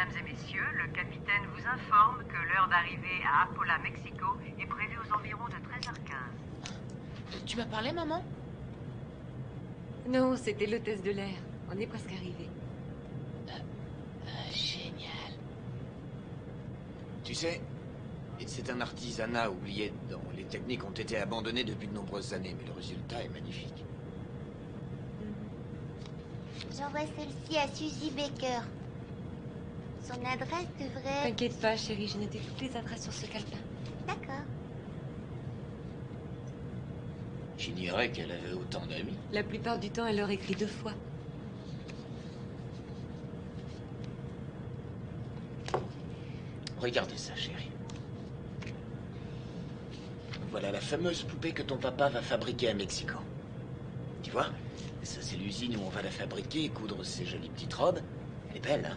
Mesdames et messieurs, le capitaine vous informe que l'heure d'arrivée à Apola, Mexico est prévue aux environs de 13h15. Tu m'as parlé, maman? Non, c'était l'hôtesse de l'air. On est presque arrivé. Génial. Tu sais, c'est un artisanat oublié dont les techniques ont été abandonnées depuis de nombreuses années, mais le résultat est magnifique. J'envoie celle-ci à Suzy Baker. Son adresse devrait... T'inquiète pas, chérie, j'ai noté toutes les adresses sur ce calepin. D'accord. J'ignorais qu'elle avait autant d'amis. La plupart du temps, elle leur écrit 2 fois. Regardez ça, chérie. Voilà la fameuse poupée que ton papa va fabriquer à Mexico. Tu vois? Ça, c'est l'usine où on va la fabriquer et coudre ces jolies petites robes. Elle est belle, hein?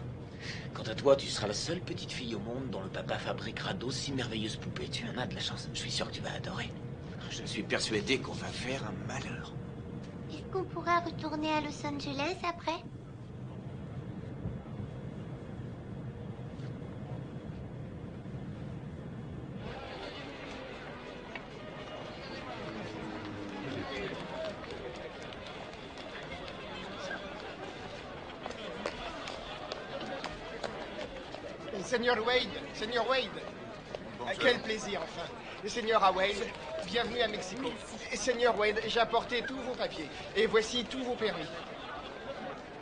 Quant à toi, tu seras la seule petite fille au monde dont le papa fabriquera d'aussi merveilleuses poupées. Tu en as de la chance. Je suis sûr que tu vas adorer. Je suis persuadé qu'on va faire un malheur. Est-ce qu'on pourra retourner à Los Angeles après? Seigneur Wade, quel plaisir enfin. Le Seigneur Wade, bienvenue à Mexico. Seigneur Wade, j'ai apporté tous vos papiers et voici tous vos permis.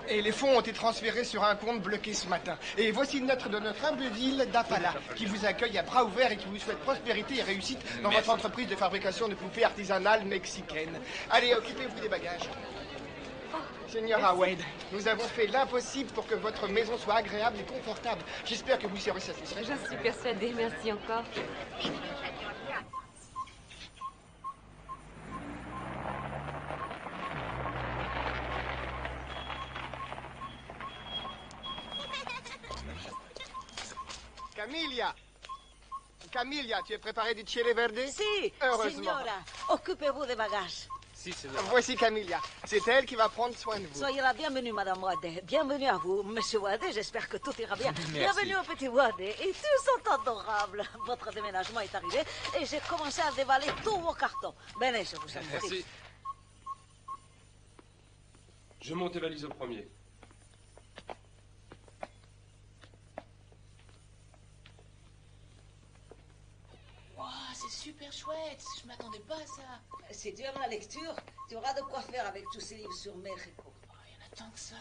Et les fonds ont été transférés sur un compte bloqué ce matin. Et voici une lettre de notre humble ville d'Apala qui vous accueille à bras ouverts et qui vous souhaite prospérité et réussite dans votre entreprise de fabrication de poupées artisanales mexicaines. Allez, occupez-vous des bagages. Seigneur Wade, nous avons fait l'impossible pour que votre maison soit agréable et confortable. J'espère que vous serez satisfait. J'en suis persuadée, merci encore. Camilla, tu es préparée du chile verde? Si, heureusement. signora, occupez-vous des bagages. Si, voici Camilla. C'est elle qui va prendre soin de vous. Soyez la bienvenue, Madame Wade. Bienvenue à vous, Monsieur Wade. J'espère que tout ira bien. Bienvenue au petit Wade. Et tous sont adorables. Votre déménagement est arrivé et j'ai commencé à dévaler tous vos cartons. Venez, je vous en prie. Merci. Je monte tes valises au premier. C'est super chouette. Je m'attendais pas à ça. Si tu aimes la lecture, tu auras de quoi faire avec tous ces livres sur Mexico. Oh, il y en a tant que ça.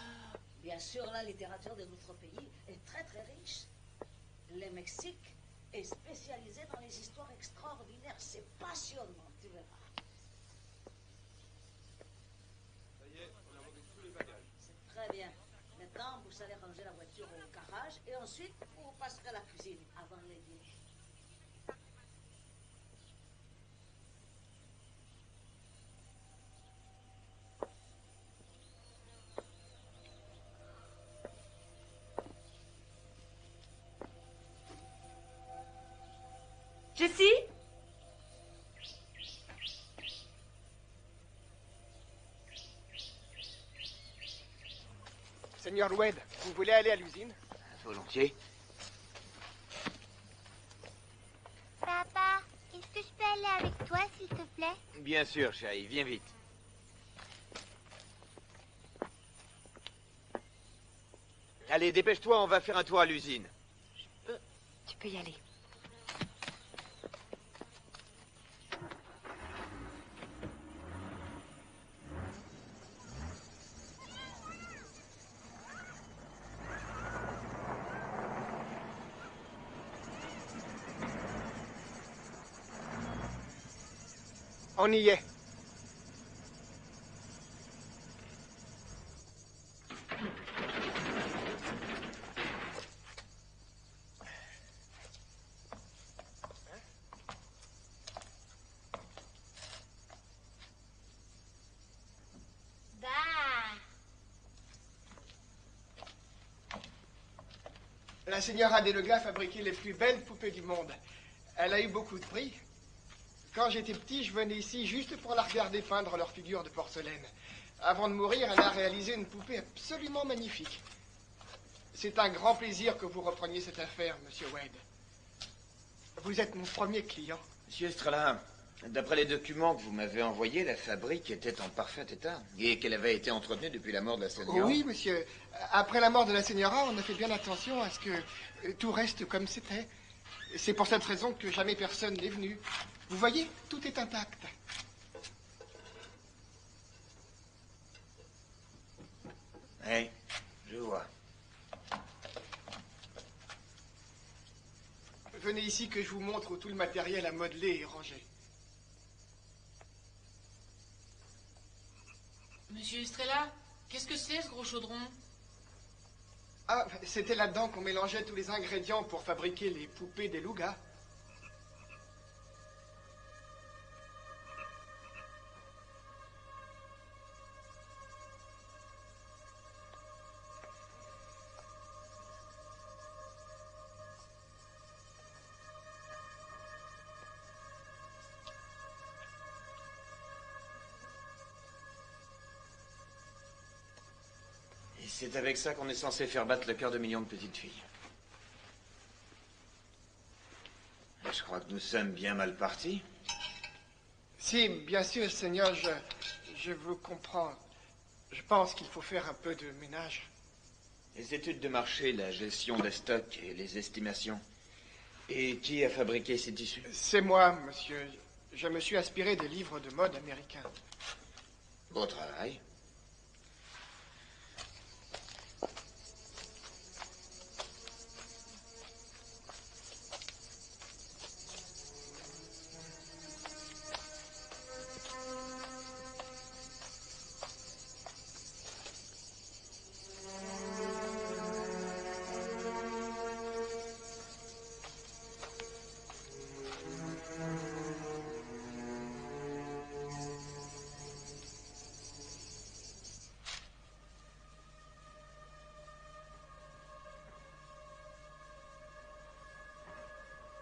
Bien sûr, la littérature de notre pays est très très riche. Le Mexique est spécialisé dans les histoires extraordinaires. C'est passionnant, tu verras. Ça y est, on a monté tous les bagages. C'est très bien. Maintenant, vous allez ranger la voiture au garage et ensuite, vous passerez à la cuisine avant le dîner. Jessie? Seigneur Wade, vous voulez aller à l'usine? Volontiers. Papa, est-ce que je peux aller avec toi, s'il te plaît? Bien sûr, chérie, viens vite. Allez, dépêche-toi, on va faire un tour à l'usine. Tu peux y aller. On y est. Bah. La señora Delega a fabriqué les plus belles poupées du monde. Elle a eu beaucoup de prix. Quand j'étais petit, je venais ici juste pour la regarder peindre leurs figures de porcelaine. Avant de mourir, elle a réalisé une poupée absolument magnifique. C'est un grand plaisir que vous repreniez cette affaire, Monsieur Wade. Vous êtes mon premier client. Monsieur Estrella, d'après les documents que vous m'avez envoyés, la fabrique était en parfait état et qu'elle avait été entretenue depuis la mort de la Señora. Oui, monsieur. Après la mort de la Señora, on a fait bien attention à ce que tout reste comme c'était. C'est pour cette raison que jamais personne n'est venu. Vous voyez, tout est intact. Oui, je vois. Venez ici que je vous montre où tout le matériel à modeler est rangé. Monsieur Estrella, qu'est-ce que c'est ce gros chaudron? Ah, c'était là-dedans qu'on mélangeait tous les ingrédients pour fabriquer les poupées des Lugas. C'est avec ça qu'on est censé faire battre le cœur de millions de petites filles. Et je crois que nous sommes bien mal partis. Si, bien sûr, Seigneur, je vous comprends. Je pense qu'il faut faire un peu de ménage. Les études de marché, la gestion des stocks et les estimations. Et qui a fabriqué ces tissus? C'est moi, monsieur. Je me suis inspiré des livres de mode américains. Beau travail.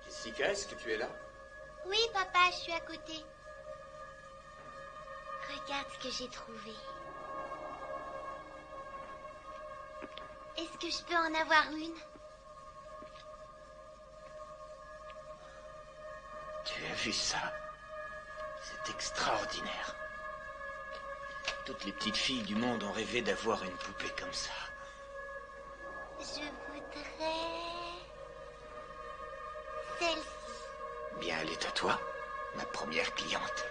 Jessica, est-ce que tu es là? Oui, papa, je suis à côté. Regarde ce que j'ai trouvé. Est-ce que je peux en avoir une? Tu as vu ça? C'est extraordinaire. Toutes les petites filles du monde ont rêvé d'avoir une poupée comme ça. Je voudrais... celle-ci. Bien, elle est à toi, ma première cliente.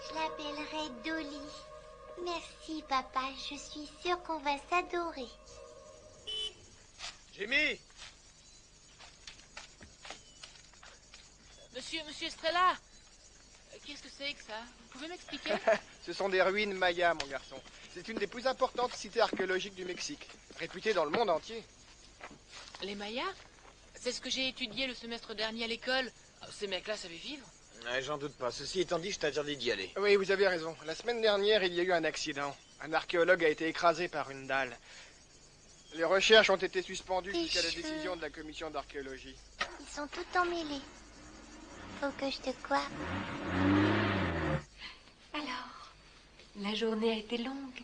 Je l'appellerai Dolly. Merci, papa. Je suis sûre qu'on va s'adorer. Jimmy! Monsieur Estrella, qu'est-ce que c'est que ça? Vous pouvez m'expliquer? Ce sont des ruines mayas, mon garçon. C'est une des plus importantes cités archéologiques du Mexique, réputée dans le monde entier. Les Mayas? C'est ce que j'ai étudié le semestre dernier à l'école. Ces mecs-là savaient vivre? J'en doute pas. Ceci étant dit, je t'interdis d'y aller. Oui, vous avez raison. La semaine dernière, il y a eu un accident. Un archéologue a été écrasé par une dalle. Les recherches ont été suspendues Tes jusqu'à la cheveux. décision de la commission d'archéologie. Ils sont tout emmêlés. Faut que je te coiffe. Alors, la journée a été longue.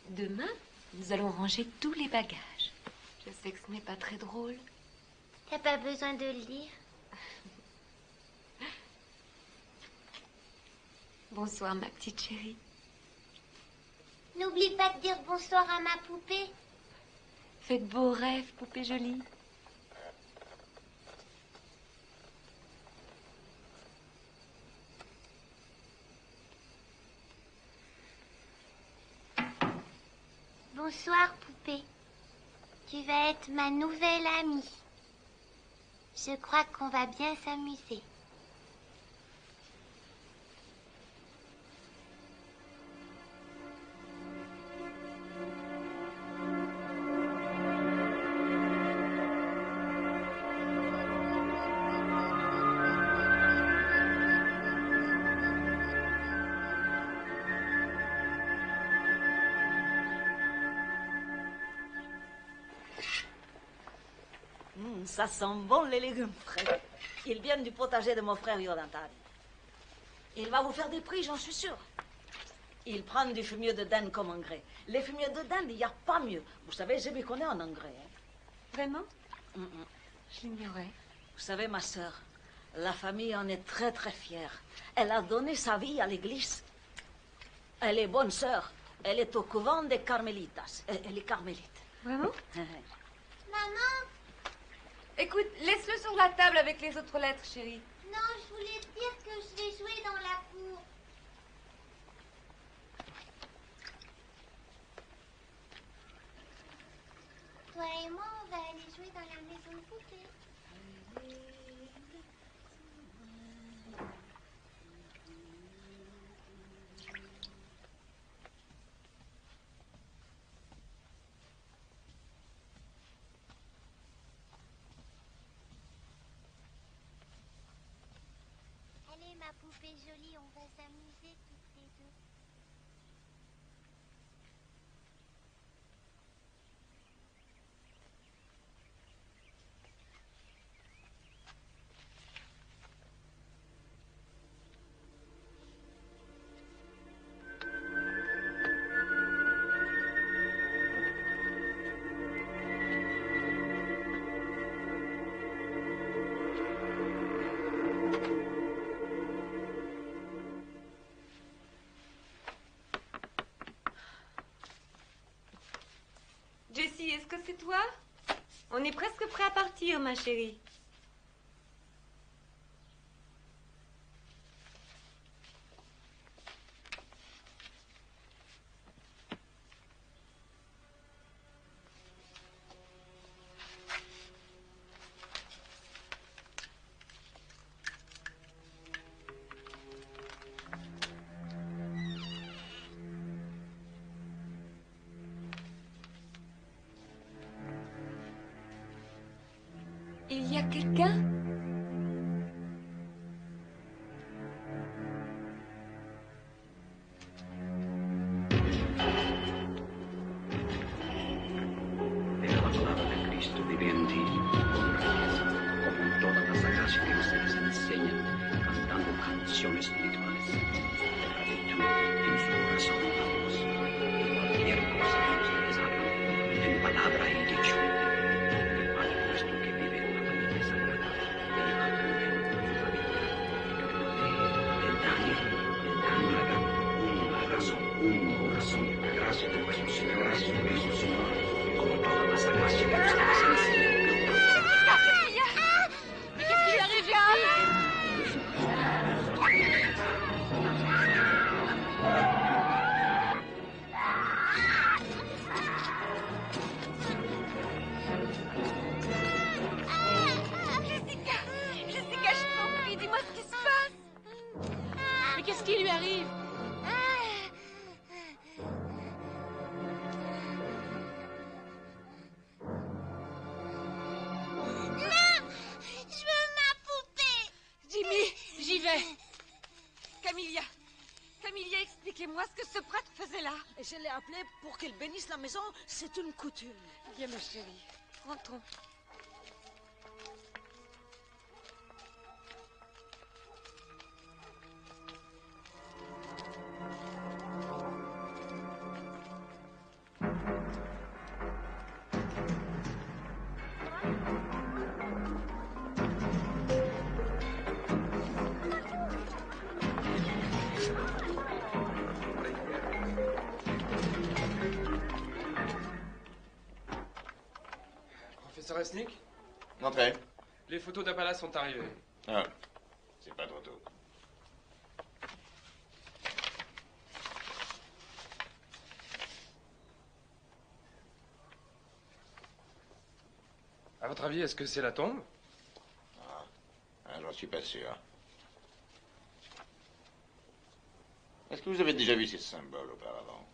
Demain, nous allons ranger tous les bagages. Je sais que ce n'est pas très drôle. T'as pas besoin de le dire. Bonsoir, ma petite chérie. N'oublie pas de dire bonsoir à ma poupée. Faites beaux rêves, poupée jolie. Bonsoir, poupée. Tu vas être ma nouvelle amie. Je crois qu'on va bien s'amuser. Ça sent bon les légumes frais. Ils viennent du potager de mon frère Yodantari. Il va vous faire des prix, j'en suis sûre. Il prend du fumier de dinde comme engrais. Les fumiers de dinde, il n'y a pas mieux. Vous savez, je m'y connais en engrais. Hein. Vraiment? Je l'ignorais. Vous savez, ma sœur, la famille en est très très fière. Elle a donné sa vie à l'église. Elle est bonne sœur. Elle est au couvent des Carmélitas. Elle est carmélite. Vraiment? Maman, Écoute, laisse-le sur la table avec les autres lettres, chérie. non, je voulais te dire que je vais jouer dans la cour. Toi et moi, on va aller jouer dans la maison de poupée. Allez, ma poupée jolie, on va s'amuser toutes les deux. Jessie, est-ce que c'est toi? On est presque prêt à partir, ma chérie. Il y a quelqu'un? Pero la palabra de Cristo vive en ti, con grandeza, como en todas las sagradas que ustedes enseñan, cantando canciones espirituales. De gratitud en su corazón a Dios. Y cualquier cosa que ustedes hagan, en palabra y dicho, el Padre nuestro que vive en la familia sagrada, viva también en su familia. Le dan una razón, un corazón, la gracia de nuestro Señor Jesucristo, como todas las gracias que ustedes enseñan. Mais qu'est-ce qui lui arrive, Jessie? Jessica, je t'en prie, dis-moi ce qui se passe. Mais qu'est-ce qui lui arrive? Je veux ma poupée. Jimmy, J'y vais. Camilla, expliquez-moi ce que ce prêtre faisait là. Et je l'ai appelé pour qu'il bénisse la maison. C'est une coutume. Viens, ma chérie, rentrons. Professeur Esnick, Entrez. les photos d'Apala sont arrivées. Ah, c'est pas trop tôt. À votre avis, est-ce que c'est la tombe? J'en suis pas sûr. Est-ce que vous avez déjà vu ces symboles auparavant?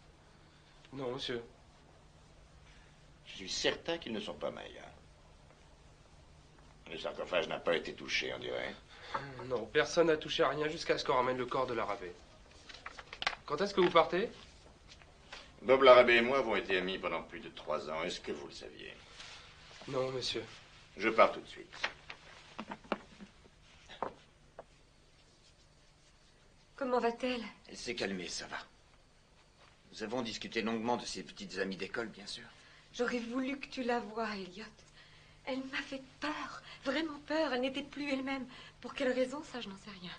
Non, monsieur. Je suis certain qu'ils ne sont pas mayas. Le sarcophage n'a pas été touché, on dirait. Non, personne n'a touché à rien jusqu'à ce qu'on ramène le corps de l'arabé. Quand est-ce que vous partez? Bob Larabé et moi avons été amis pendant plus de 3 ans. Est-ce que vous le saviez? Non, monsieur. Je pars tout de suite. Comment va-t-elle? Elle s'est calmée, ça va. Nous avons discuté longuement de ses petites amies d'école, bien sûr. J'aurais voulu que tu la voies, Elliot. Elle m'a fait peur, vraiment peur. Elle n'était plus elle-même. Pour quelle raison, ça, je n'en sais rien.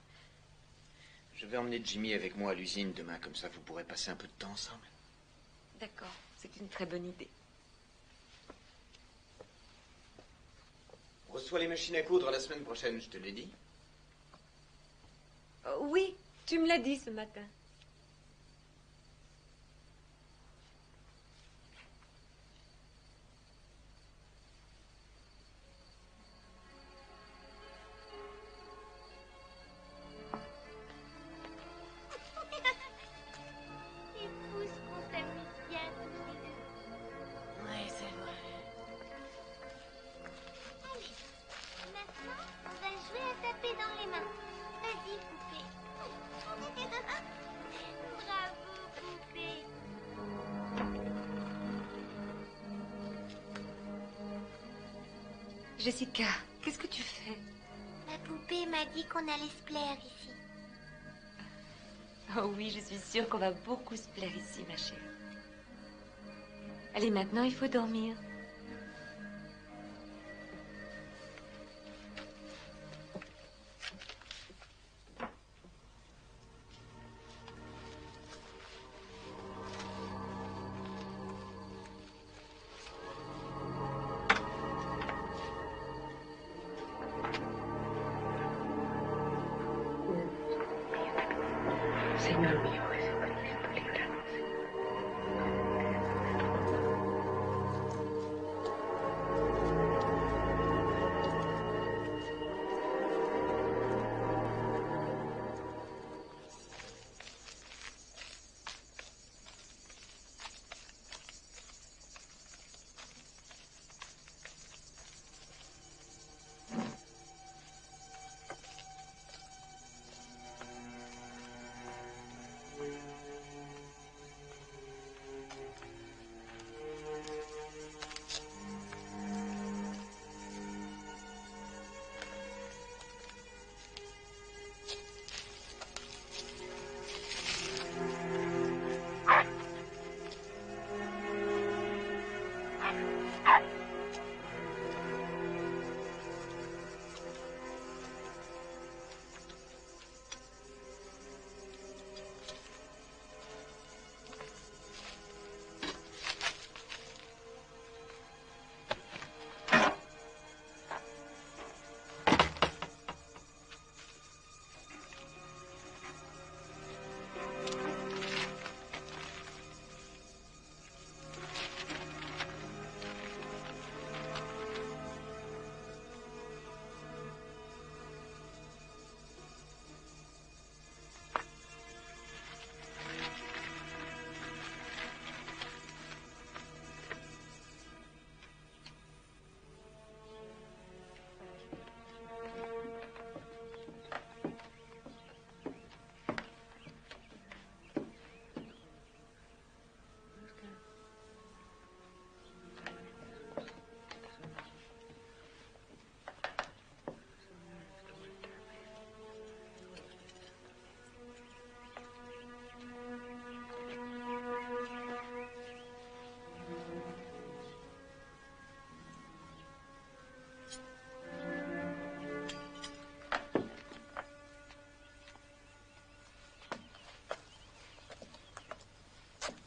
Je vais emmener Jimmy avec moi à l'usine demain, comme ça vous pourrez passer un peu de temps ensemble. D'accord, c'est une très bonne idée. On reçoit les machines à coudre la semaine prochaine, je te l'ai dit. Oui, tu me l'as dit ce matin. Jessica, qu'est-ce que tu fais? La poupée m'a dit qu'on allait se plaire ici. Oh oui, je suis sûre qu'on va beaucoup se plaire ici, ma chérie. Allez, maintenant, il faut dormir. Señor mío, líbranos.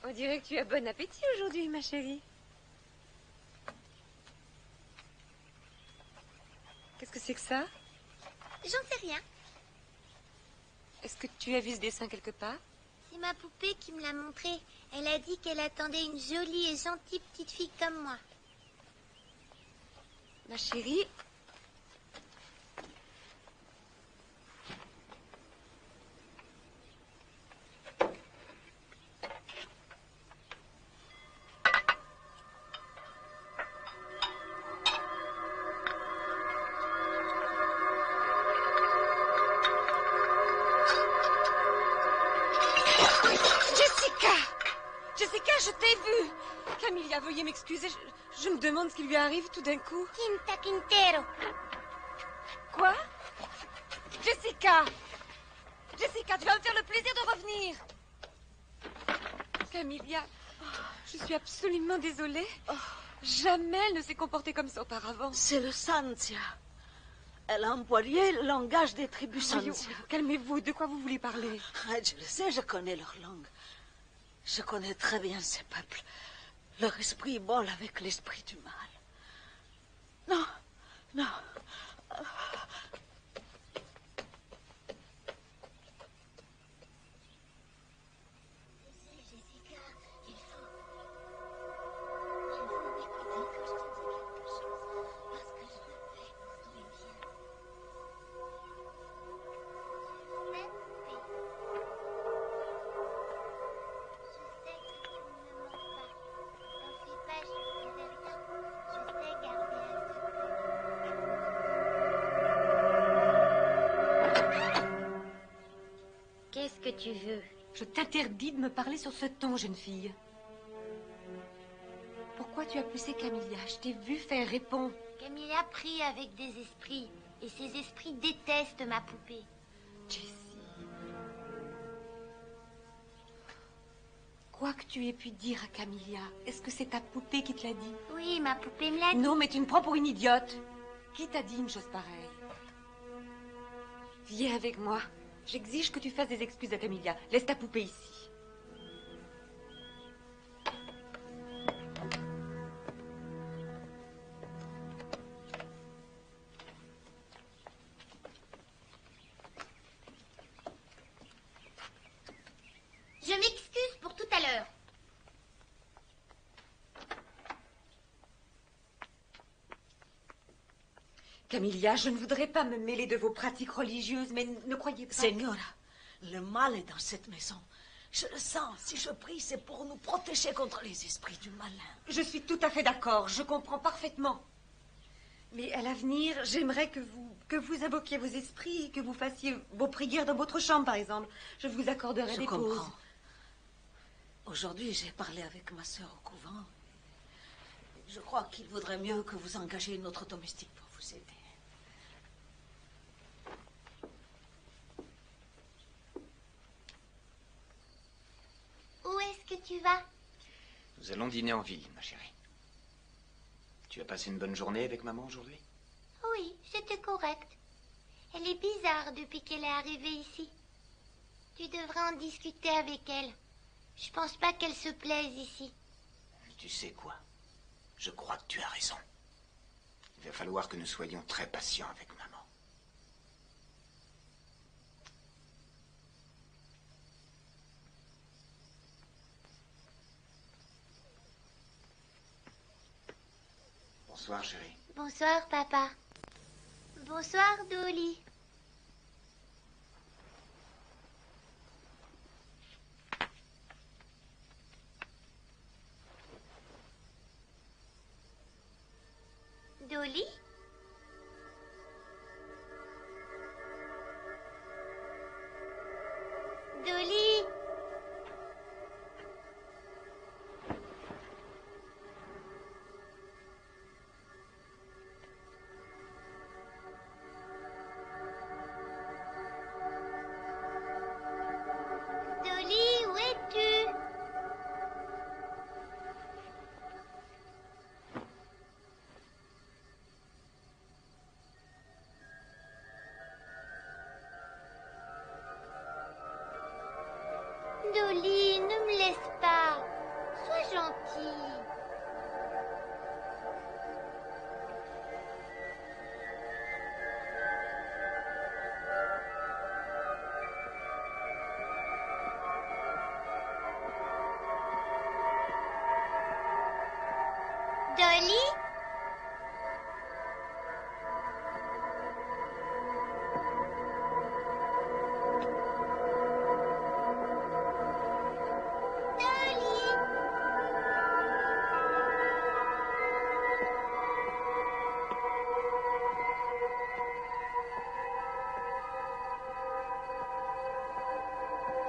On dirait que tu as bon appétit aujourd'hui, ma chérie. Qu'est-ce que c'est que ça? J'en sais rien. Est-ce que tu as vu ce dessin quelque part? C'est ma poupée qui me l'a montré. Elle a dit qu'elle attendait une jolie et gentille petite fille comme moi. Ma chérie... Jessica, je t'ai vue. Camilla, veuillez m'excuser. Je me demande ce qui lui arrive tout d'un coup. Quinta Quintero. Quoi? Jessica! Jessica, tu vas me faire le plaisir de revenir. Camilla, je suis absolument désolée. Jamais elle ne s'est comportée comme ça auparavant. C'est le Santia. Elle a employé le langage des tribus Voyons, Santia. calmez-vous, de quoi vous voulez parler? Je le sais, je connais leur langue. Je connais très bien ces peuples. Leur esprit vole avec l'esprit du mal. Non, non. Qu'est-ce que tu veux? Je t'interdis de me parler sur ce ton, jeune fille. Pourquoi tu as poussé Camilla? Je t'ai vu faire répondre. Camilla prie avec des esprits. Et ces esprits détestent ma poupée. Jessie. Quoi que tu aies pu dire à Camilla, est-ce que c'est ta poupée qui te l'a dit? Oui, ma poupée me l'a dit. Non, mais tu me prends pour une idiote. Qui t'a dit une chose pareille? Viens avec moi. J'exige que tu fasses des excuses à Camilla. Laisse ta poupée ici. Je m'excuse pour tout à l'heure. Camilla, je ne voudrais pas me mêler de vos pratiques religieuses, mais ne croyez pas... Señora, le mal est dans cette maison. Je le sens. Si je prie, c'est pour nous protéger contre les esprits du malin. Je suis tout à fait d'accord. Je comprends parfaitement. Mais à l'avenir, j'aimerais que vous invoquiez vos esprits, que vous fassiez vos prières dans votre chambre, par exemple. Je vous accorderai des pauses. Je comprends. Aujourd'hui, j'ai parlé avec ma sœur au couvent. Je crois qu'il vaudrait mieux que vous engagiez une autre domestique pour vous aider. Où est-ce que tu vas? Nous allons dîner en ville, ma chérie. Tu as passé une bonne journée avec maman aujourd'hui? Oui, c'était correct. Elle est bizarre depuis qu'elle est arrivée ici. Tu devrais en discuter avec elle. Je pense pas qu'elle se plaise ici. Tu sais quoi? Je crois que tu as raison. Il va falloir que nous soyons très patients avec maman. Bonsoir, chérie. Bonsoir, papa. Bonsoir, Dolly. Dolly? Dolly? Dolly, où es-tu? Dolly, ne me laisse pas. Sois gentille. Dolly?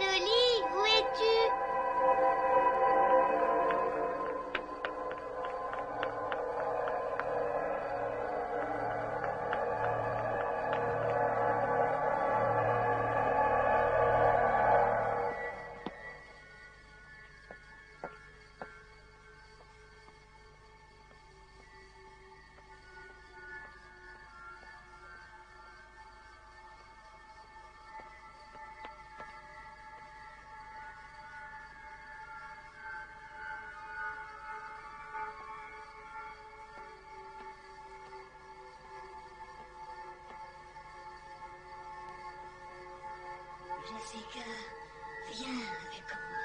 Dolly, où es-tu? Jessica, viens avec moi.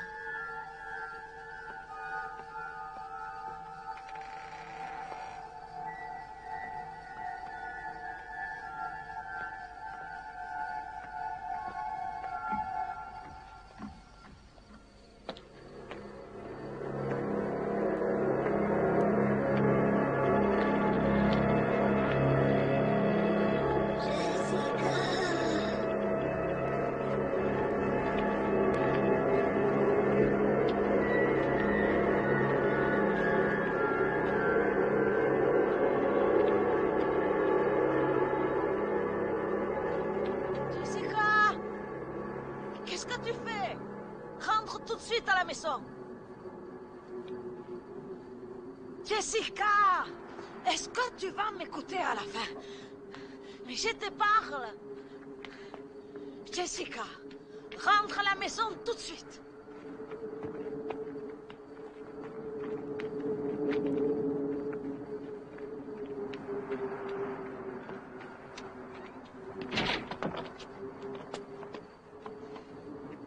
Jessica! Qu'est-ce que tu fais? Rentre tout de suite à la maison. Jessica! Est-ce que tu vas m'écouter à la fin? Mais je te parle. Jessica, rentre à la maison tout de suite.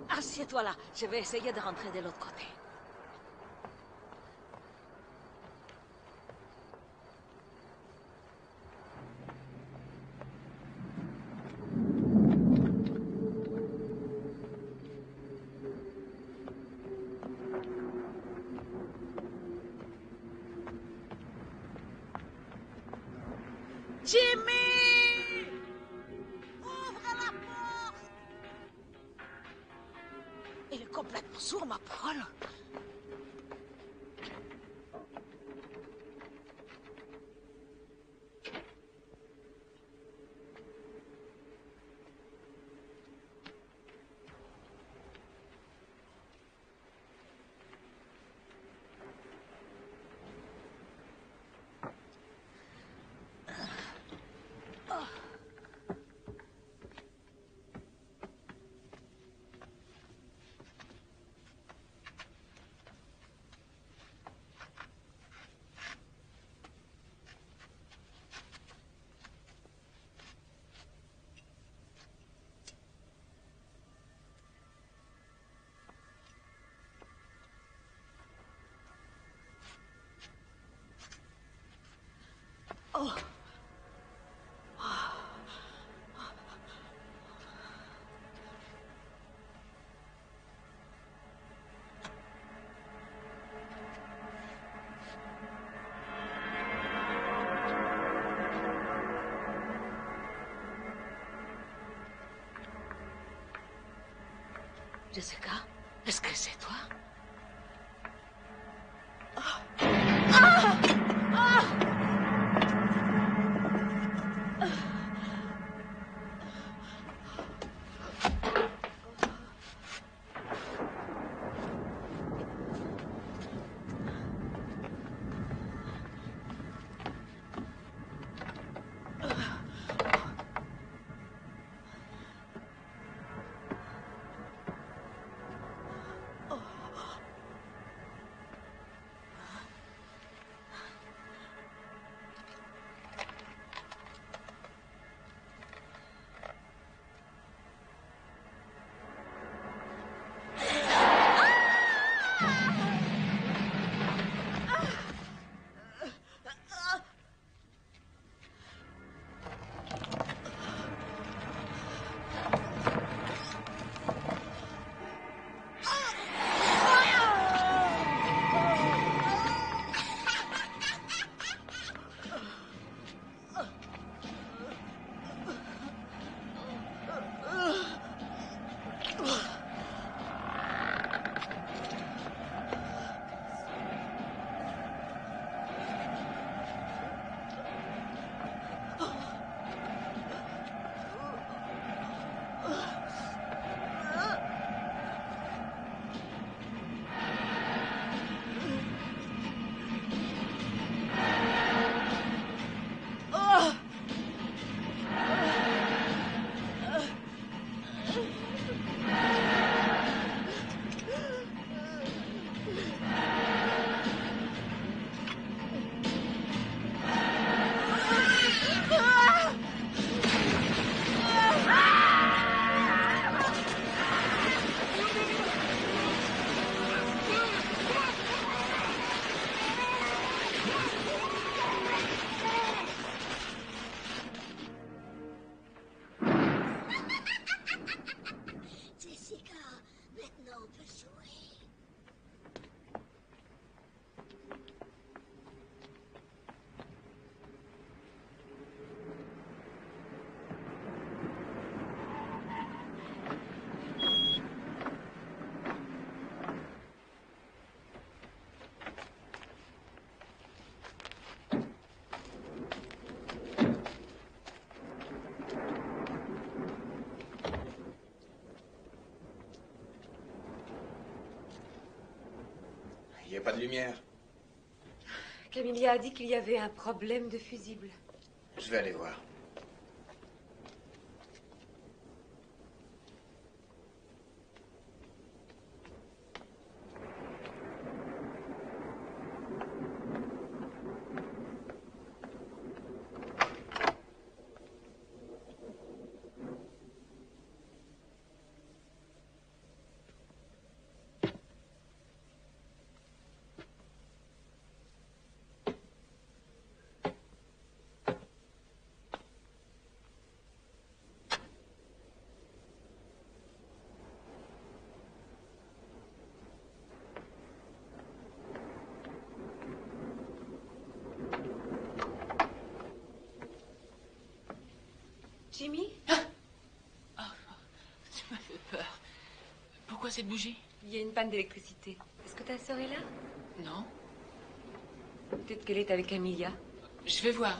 Assieds-toi là, je vais essayer de rentrer de l'autre côté. Jimmy! Ouvre la porte! Il est complètement sourd, ma parole. Oh. Jessica, est-ce que c'est toi? Il n'y a pas de lumière. Camilla a dit qu'il y avait un problème de fusible. Je vais aller voir. Jimmy? Tu m'as fait peur. Pourquoi cette bougie? Il y a une panne d'électricité. Est-ce que ta sœur est là? Non. Peut-être qu'elle est avec Camilla. Je vais voir.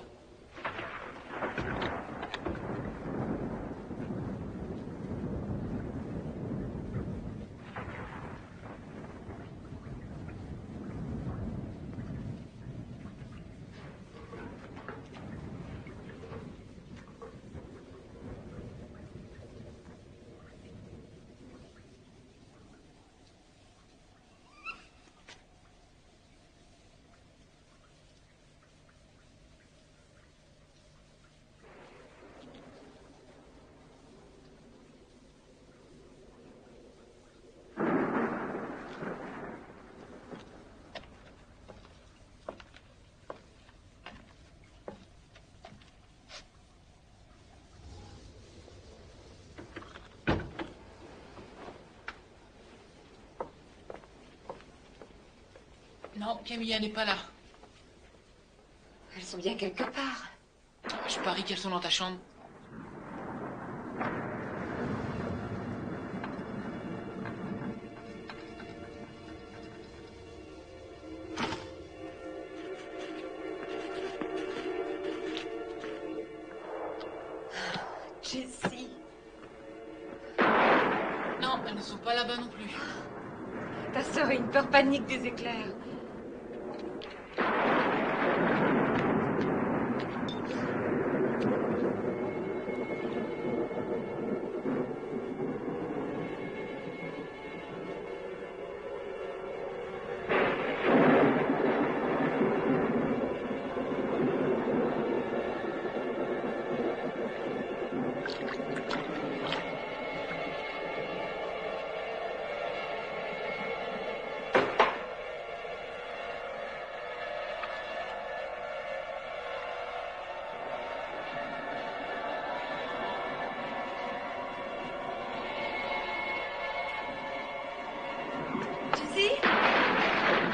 Non, Camilla n'est pas là. Elles sont bien quelque part. Je parie qu'elles sont dans ta chambre. Jessie. Non, elles ne sont pas là-bas non plus. Ta sœur a une peur panique des éclairs.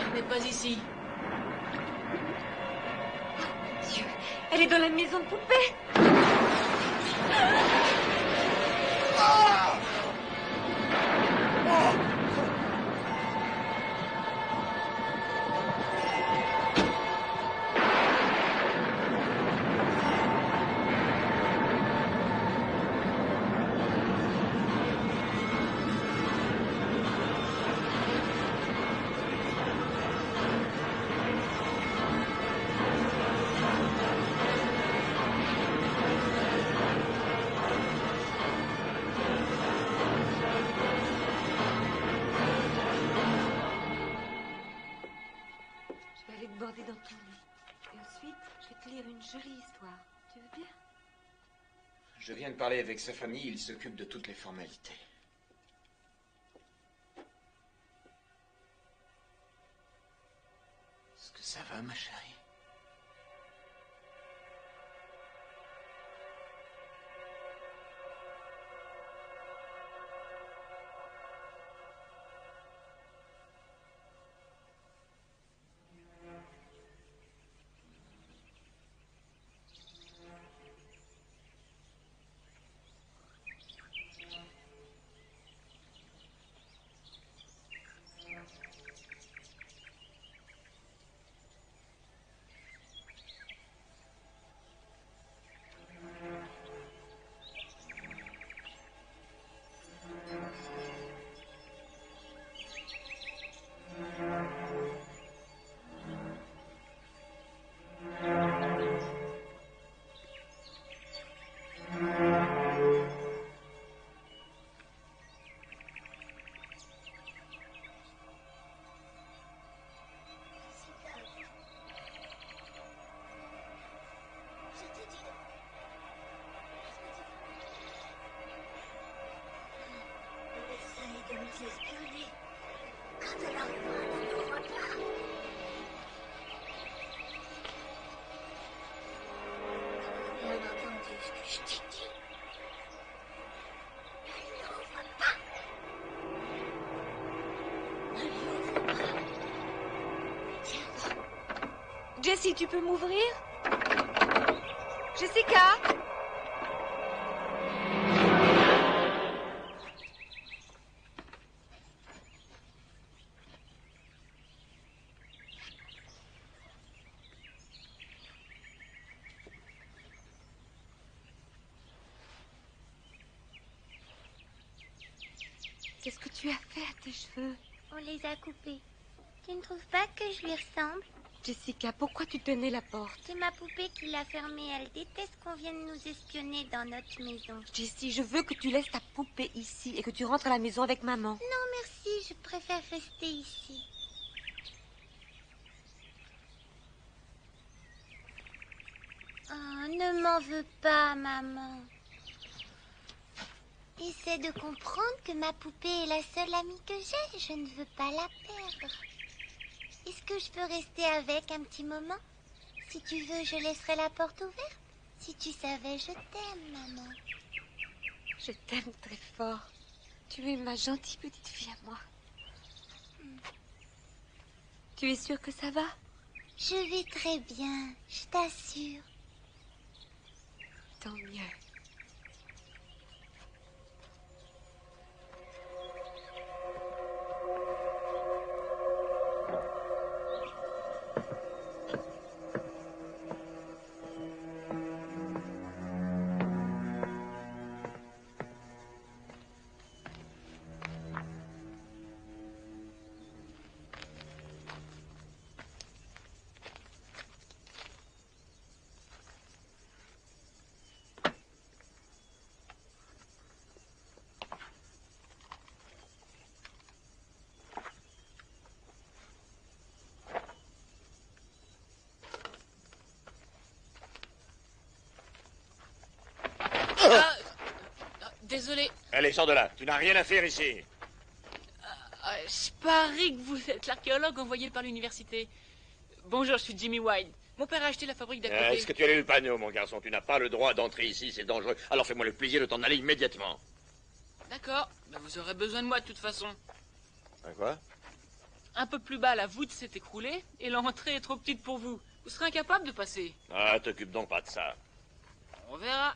Elle n'est pas ici. Dieu, elle est dans la maison de poupée. Je vais aller te border dans ton lit. Et ensuite, je vais te lire une jolie histoire. Tu veux bien? Je viens de parler avec sa famille, il s'occupe de toutes les formalités. Est-ce que ça va, ma chérie? Jessie, tu peux m'ouvrir? Jessica? Qu'est-ce que tu as fait à tes cheveux? On les a coupés. Tu ne trouves pas que je lui ressemble? Jessica, pourquoi tu tenais la porte? C'est ma poupée qui l'a fermée. Elle déteste qu'on vienne nous espionner dans notre maison. Jessie, je veux que tu laisses ta poupée ici et que tu rentres à la maison avec maman. Non, merci. Je préfère rester ici. Oh, ne m'en veux pas, maman. Essaie de comprendre que ma poupée est la seule amie que j'ai. Je ne veux pas la perdre. Est-ce que je peux rester avec un petit moment? Si tu veux, je laisserai la porte ouverte. Si tu savais, je t'aime, maman. Je t'aime très fort. Tu es ma gentille petite fille à moi. Tu es sûre que ça va? Je vais très bien, je t'assure. Tant mieux. Désolé. Allez, sors de là. Tu n'as rien à faire ici. Je parie que vous êtes l'archéologue envoyé par l'université. Bonjour, je suis Jimmy White. Mon père a acheté la fabrique d'à côté. Est-ce que tu as lu le panneau, mon garçon? Tu n'as pas le droit d'entrer ici, c'est dangereux. Alors fais-moi le plaisir de t'en aller immédiatement. D'accord. Ben, vous aurez besoin de moi de toute façon. Quoi? Un peu plus bas, la voûte s'est écroulée et l'entrée est trop petite pour vous. Vous serez incapable de passer. Ah, t'occupe donc pas de ça. On verra.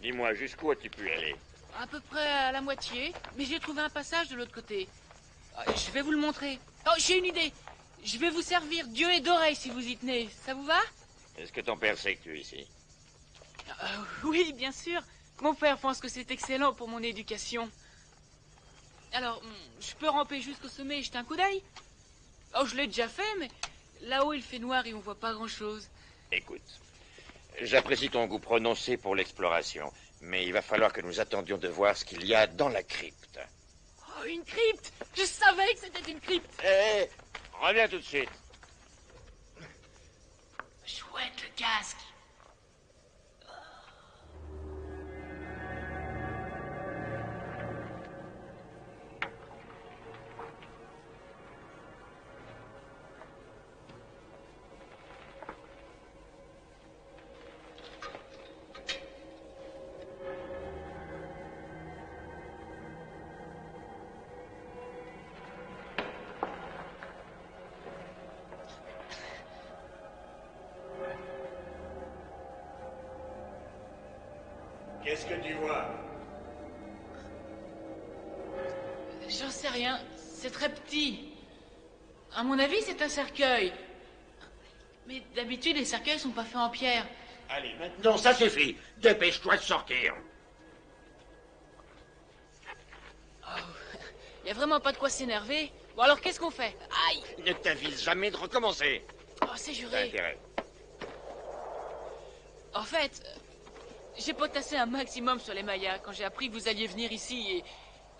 Dis-moi, jusqu'où as-tu pu aller? À peu près à la moitié, mais j'ai trouvé un passage de l'autre côté. Je vais vous le montrer. Oh, j'ai une idée. Je vais vous servir d'yeux et d'oreilles si vous y tenez. Ça vous va? Est-ce que ton père sait que tu es ici? Oui, bien sûr. Mon père pense que c'est excellent pour mon éducation. Alors, je peux ramper jusqu'au sommet et jeter un coup d'œil? Oh, je l'ai déjà fait, mais là-haut il fait noir et on voit pas grand-chose. Écoute, j'apprécie ton goût prononcé pour l'exploration, mais il va falloir que nous attendions de voir ce qu'il y a dans la crypte. Oh, une crypte! Je savais que c'était une crypte! Hé, reviens tout de suite. Chouette, le casque! Qu'est-ce que tu vois? J'en sais rien. C'est très petit. À mon avis, c'est un cercueil. Mais d'habitude, les cercueils sont pas faits en pierre. Allez, maintenant, ça suffit. Dépêche-toi de sortir. Oh, Y a vraiment pas de quoi s'énerver. Bon, alors qu'est-ce qu'on fait? Aïe! Ne t'avise jamais de recommencer. Oh, c'est T'as juré. intérêt. En fait, j'ai potassé un maximum sur les Mayas quand j'ai appris que vous alliez venir ici et...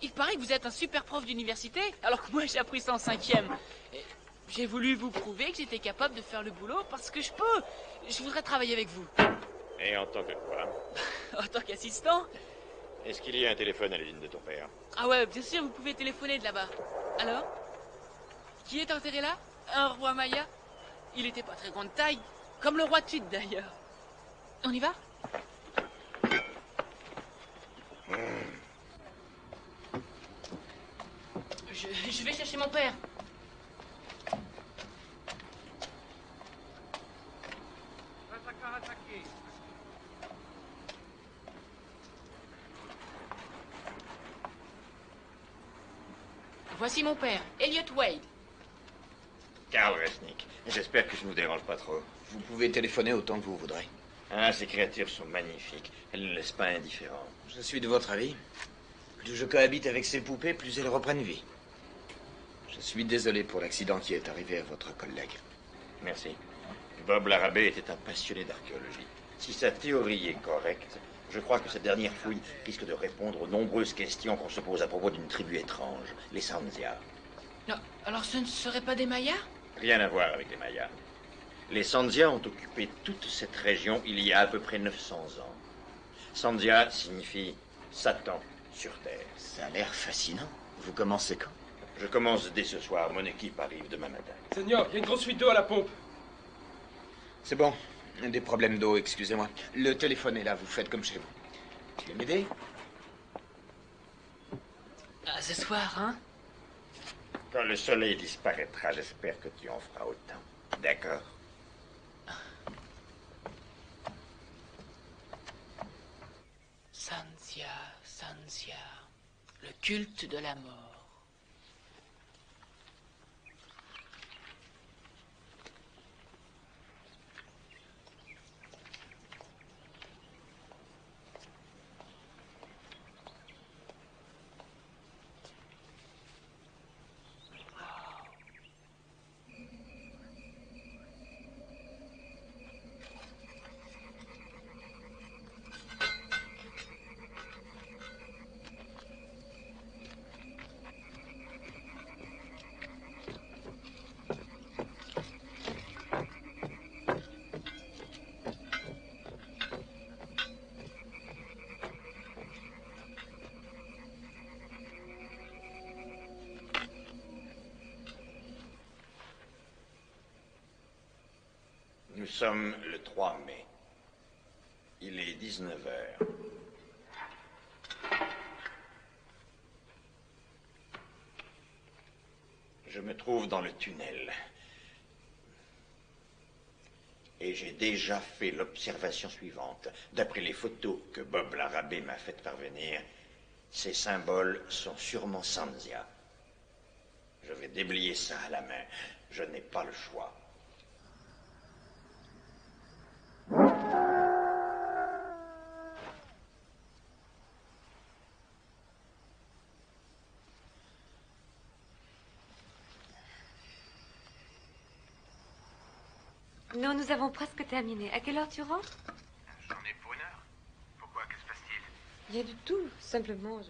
Il paraît que vous êtes un super prof d'université, alors que moi j'ai appris ça en 5e. Et j'ai voulu vous prouver que j'étais capable de faire le boulot parce que je peux. Je voudrais travailler avec vous. Et en tant que quoi? En tant qu'assistant? Est-ce qu'il y a un téléphone à l'usine de ton père? Ah ouais, bien sûr, vous pouvez téléphoner de là-bas. Alors? Qui est enterré là? Un roi Maya? Il était pas très grande taille, comme le roi Tut d'ailleurs. On y va? Je vais chercher mon père. Voici mon père, Elliot Wade. Carl Resnick. J'espère que je ne vous dérange pas trop. Vous pouvez téléphoner autant que vous voudrez. Ah, ces créatures sont magnifiques. Elles ne laissent pas indifférent. Je suis de votre avis. Plus je cohabite avec ces poupées, plus elles reprennent vie. Je suis désolé pour l'accident qui est arrivé à votre collègue. Merci. Bob Larrabee était un passionné d'archéologie. Si sa théorie est correcte, je crois que cette dernière fouille risque de répondre aux nombreuses questions qu'on se pose à propos d'une tribu étrange, les Sandia. Non, alors ce ne seraient pas des Mayas? Rien à voir avec les Mayas. Les Sandia ont occupé toute cette région il y a à peu près 900 ans. Sandia signifie Satan sur Terre. Ça a l'air fascinant. Vous commencez quand? Je commence dès ce soir. Mon équipe arrive demain matin. Seigneur, il y a une grosse fuite d'eau à la pompe. C'est bon. Des problèmes d'eau, excusez-moi. Le téléphone est là, vous faites comme chez vous. Tu veux m'aider? Ah, ce soir, hein? Quand le soleil disparaîtra, j'espère que tu en feras autant. D'accord? Sanzia, Sanzia, le culte de la mort. Nous sommes le 3 mai. Il est 19 heures. Je me trouve dans le tunnel. Et j'ai déjà fait l'observation suivante. D'après les photos que Bob Larrabee m'a faites parvenir, ces symboles sont sûrement Sanzia. Je vais déblayer ça à la main. Je n'ai pas le choix. Non, nous avons presque terminé. À quelle heure tu rentres? J'en ai pour une heure. Pourquoi? Que se passe-t-il? Rien du tout. Simplement,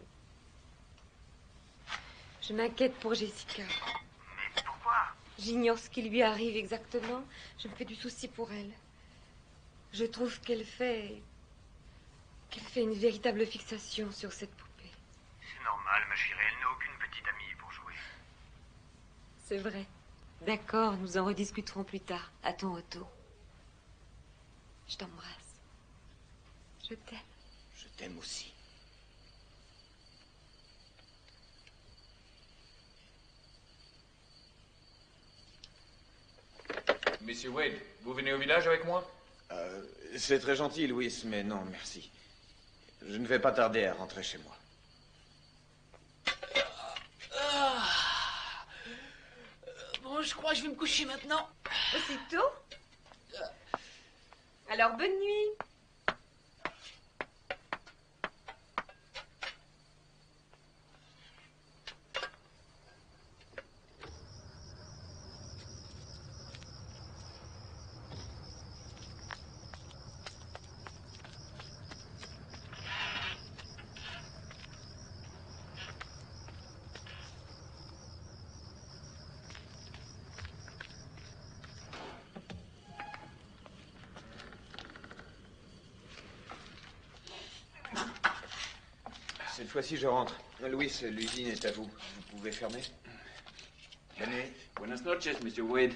je m'inquiète pour Jessica. Mais pourquoi? J'ignore ce qui lui arrive exactement. Je me fais du souci pour elle. Je trouve qu'elle fait une véritable fixation sur cette poupée. C'est normal, ma chérie. Elle n'a aucune petite amie pour jouer. C'est vrai. D'accord, nous en rediscuterons plus tard, à ton retour. Je t'embrasse. Je t'aime. Je t'aime aussi. Monsieur Wade, vous venez au village avec moi? C'est très gentil, Louis, mais non, merci. Je ne vais pas tarder à rentrer chez moi. Bon, je crois que je vais me coucher maintenant. Aussitôt? Alors, bonne nuit. fois-ci, je rentre. Louis, l'usine est à vous. Vous pouvez fermer? Bonne nuit. Buenas noches, Monsieur Wade.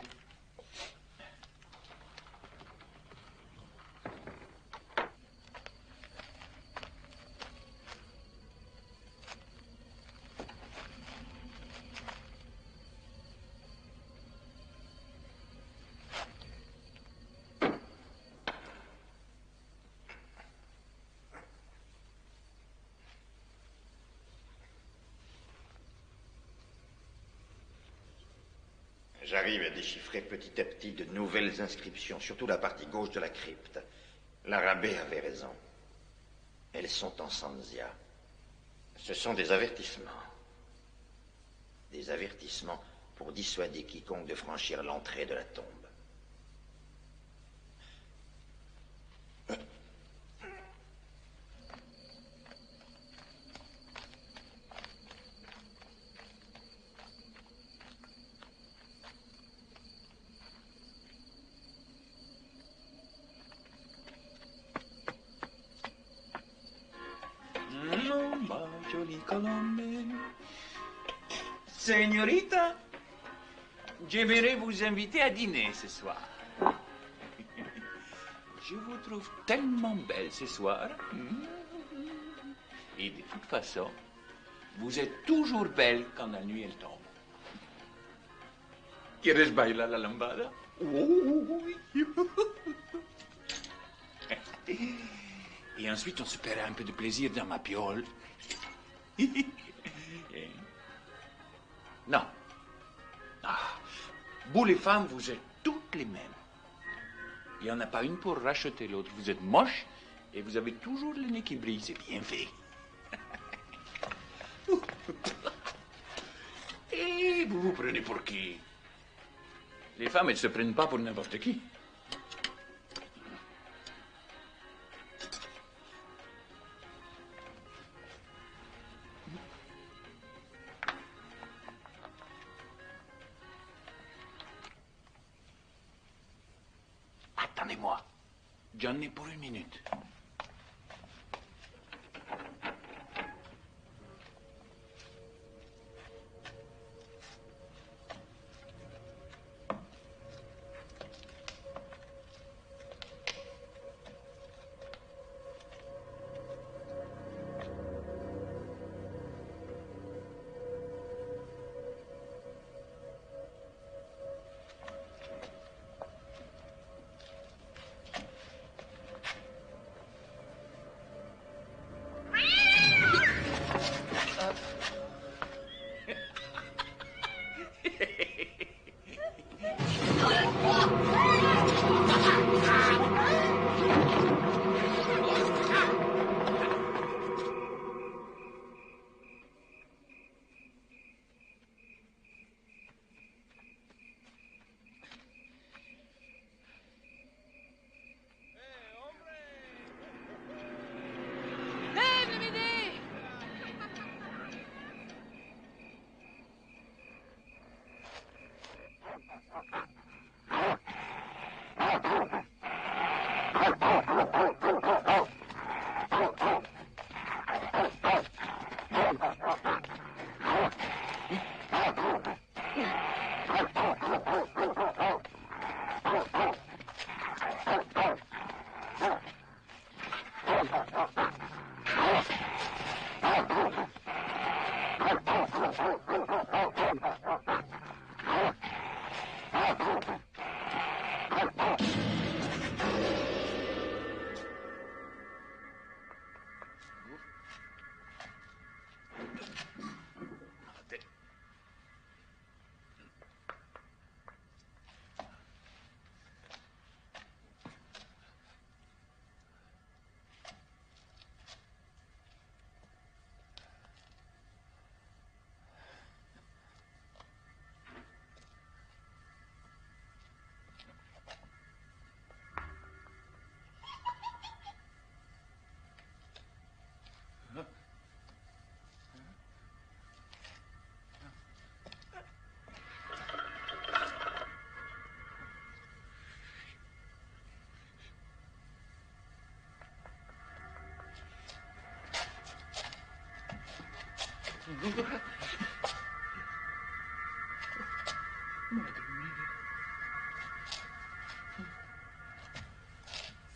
J'arrive à déchiffrer petit à petit de nouvelles inscriptions, surtout la partie gauche de la crypte. L'arabé avait raison. Elles sont en Sanzia. Ce sont des avertissements. Des avertissements pour dissuader quiconque de franchir l'entrée de la tombe. Ma jolie colombe. Señorita, j'aimerais vous inviter à dîner ce soir. Je vous trouve tellement belle ce soir. Et de toute façon, vous êtes toujours belle quand la nuit elle tombe. ¿Quieres bailar la lambada? Et ensuite, on se paiera un peu de plaisir dans ma piole. Non. Ah, vous les femmes, vous êtes toutes les mêmes. Il n'y en a pas une pour racheter l'autre. Vous êtes moche et vous avez toujours le nez qui brille. C'est bien fait. Et vous vous prenez pour qui? Les femmes, elles se prennent pas pour n'importe qui. Attendez-moi. J'en ai pour une minute.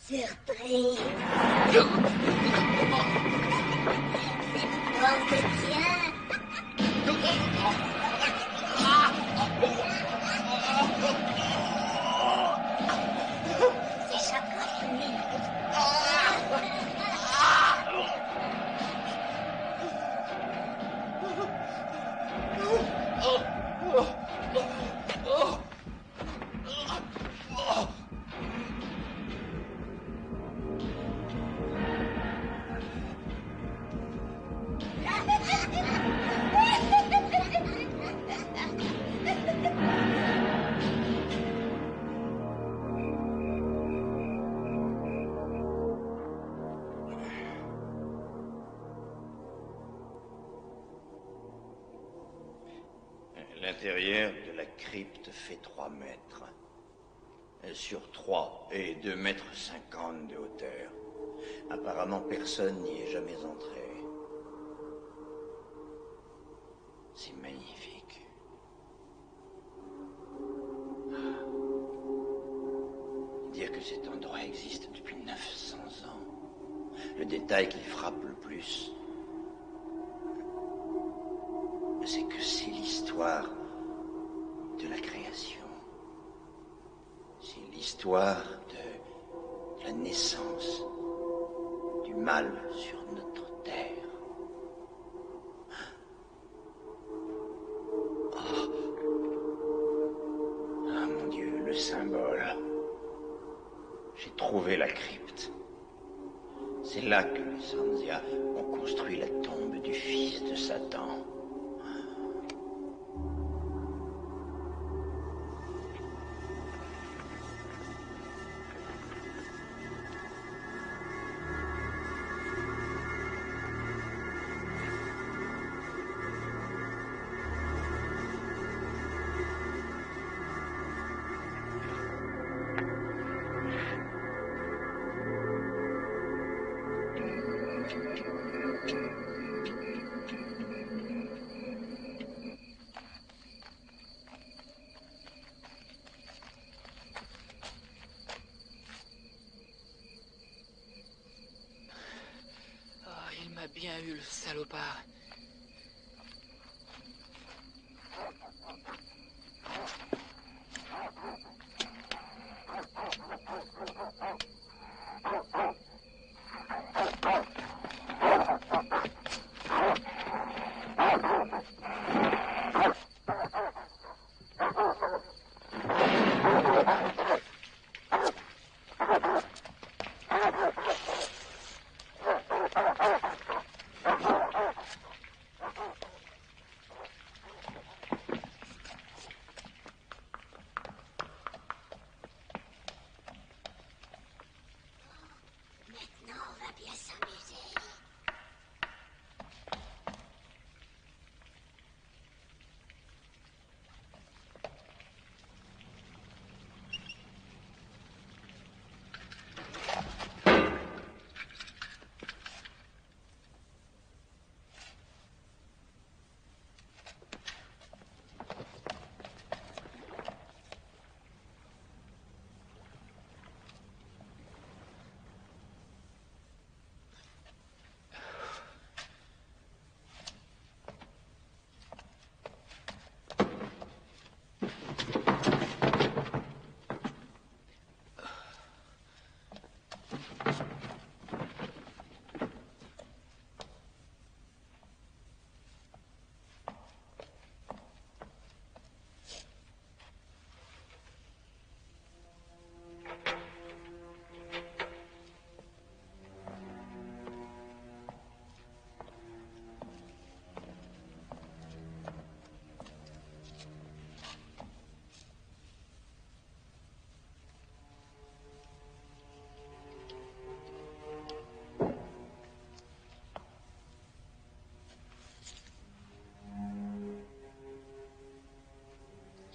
Surprise. Entretien. C'est chocolat. L'intérieur de la crypte fait 3 mètres. Sur 3 et 2,50 mètres de hauteur. Apparemment, personne n'y est jamais entré. C'est magnifique. Dire que cet endroit existe depuis 900 ans. Le détail qui frappe le plus, c'est que c'est l'histoire de la création. C'est l'histoire de la naissance du mal sur notre terre. Ah mon Dieu, le symbole. J'ai trouvé la crypte. C'est là que les Sanzia ont construit la tombe du fils de Satan. Bien eu, le salopard.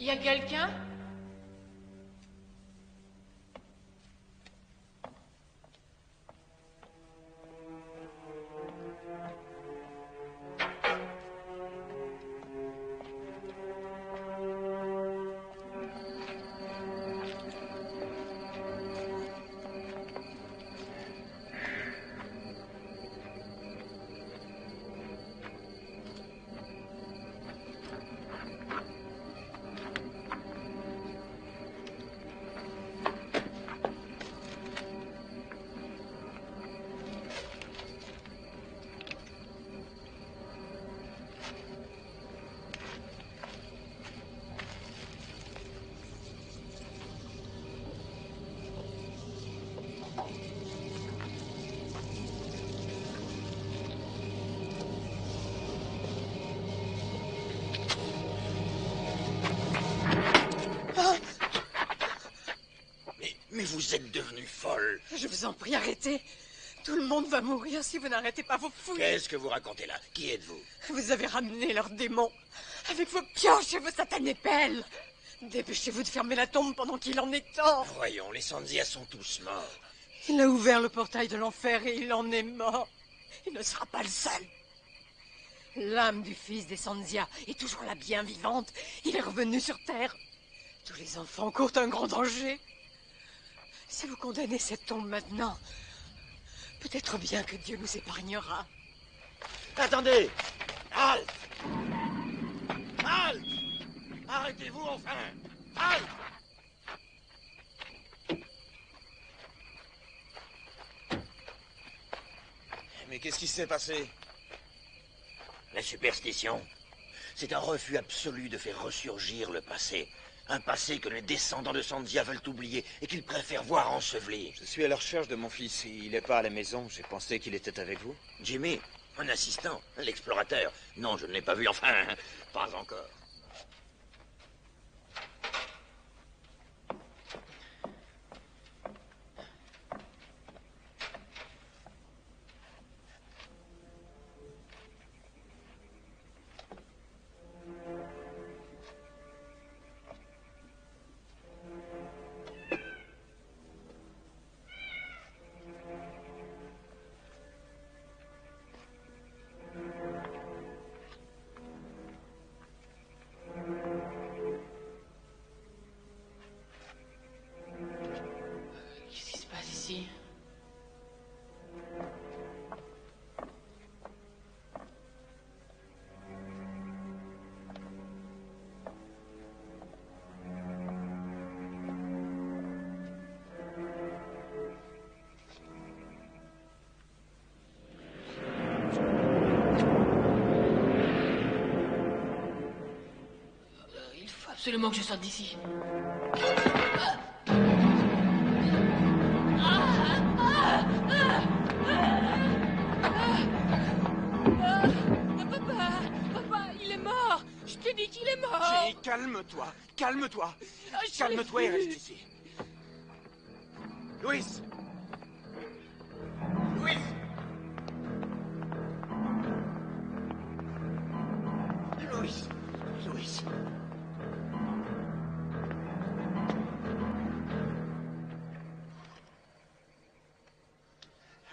Il y a quelqu'un? Mais vous êtes devenue folle. Je vous en prie, arrêtez. Tout le monde va mourir si vous n'arrêtez pas vos fouilles. Qu'est-ce que vous racontez là? Qui êtes-vous? Vous avez ramené leurs démons avec vos pioches et vos satanées pelles. Dépêchez-vous de fermer la tombe pendant qu'il en est temps. Voyons, les Sanzia sont tous morts. Il a ouvert le portail de l'enfer et il en est mort. Il ne sera pas le seul. L'âme du fils des Sanzia est toujours la bien vivante. Il est revenu sur Terre. Tous les enfants courent un grand danger. Si vous condamnez cette tombe maintenant, peut-être bien que Dieu nous épargnera. Attendez! Halte! Halte! Arrêtez-vous enfin! Halte! Mais qu'est-ce qui s'est passé? La superstition, c'est un refus absolu de faire ressurgir le passé. Un passé que les descendants de Sanzia veulent oublier et qu'ils préfèrent voir enseveli. Je suis à la recherche de mon fils. Il n'est pas à la maison. J'ai pensé qu'il était avec vous. Jimmy, un assistant, l'explorateur. Non, je ne l'ai pas vu, enfin, pas encore. Qu'est-ce qui se passe ici? Il faut absolument que je sorte d'ici. Papa, il est mort. Je t'ai dit qu'il est mort. Jenny, calme-toi. Calme-toi. Calme-toi et reste ici. Louis! Louis! Louis! Louis!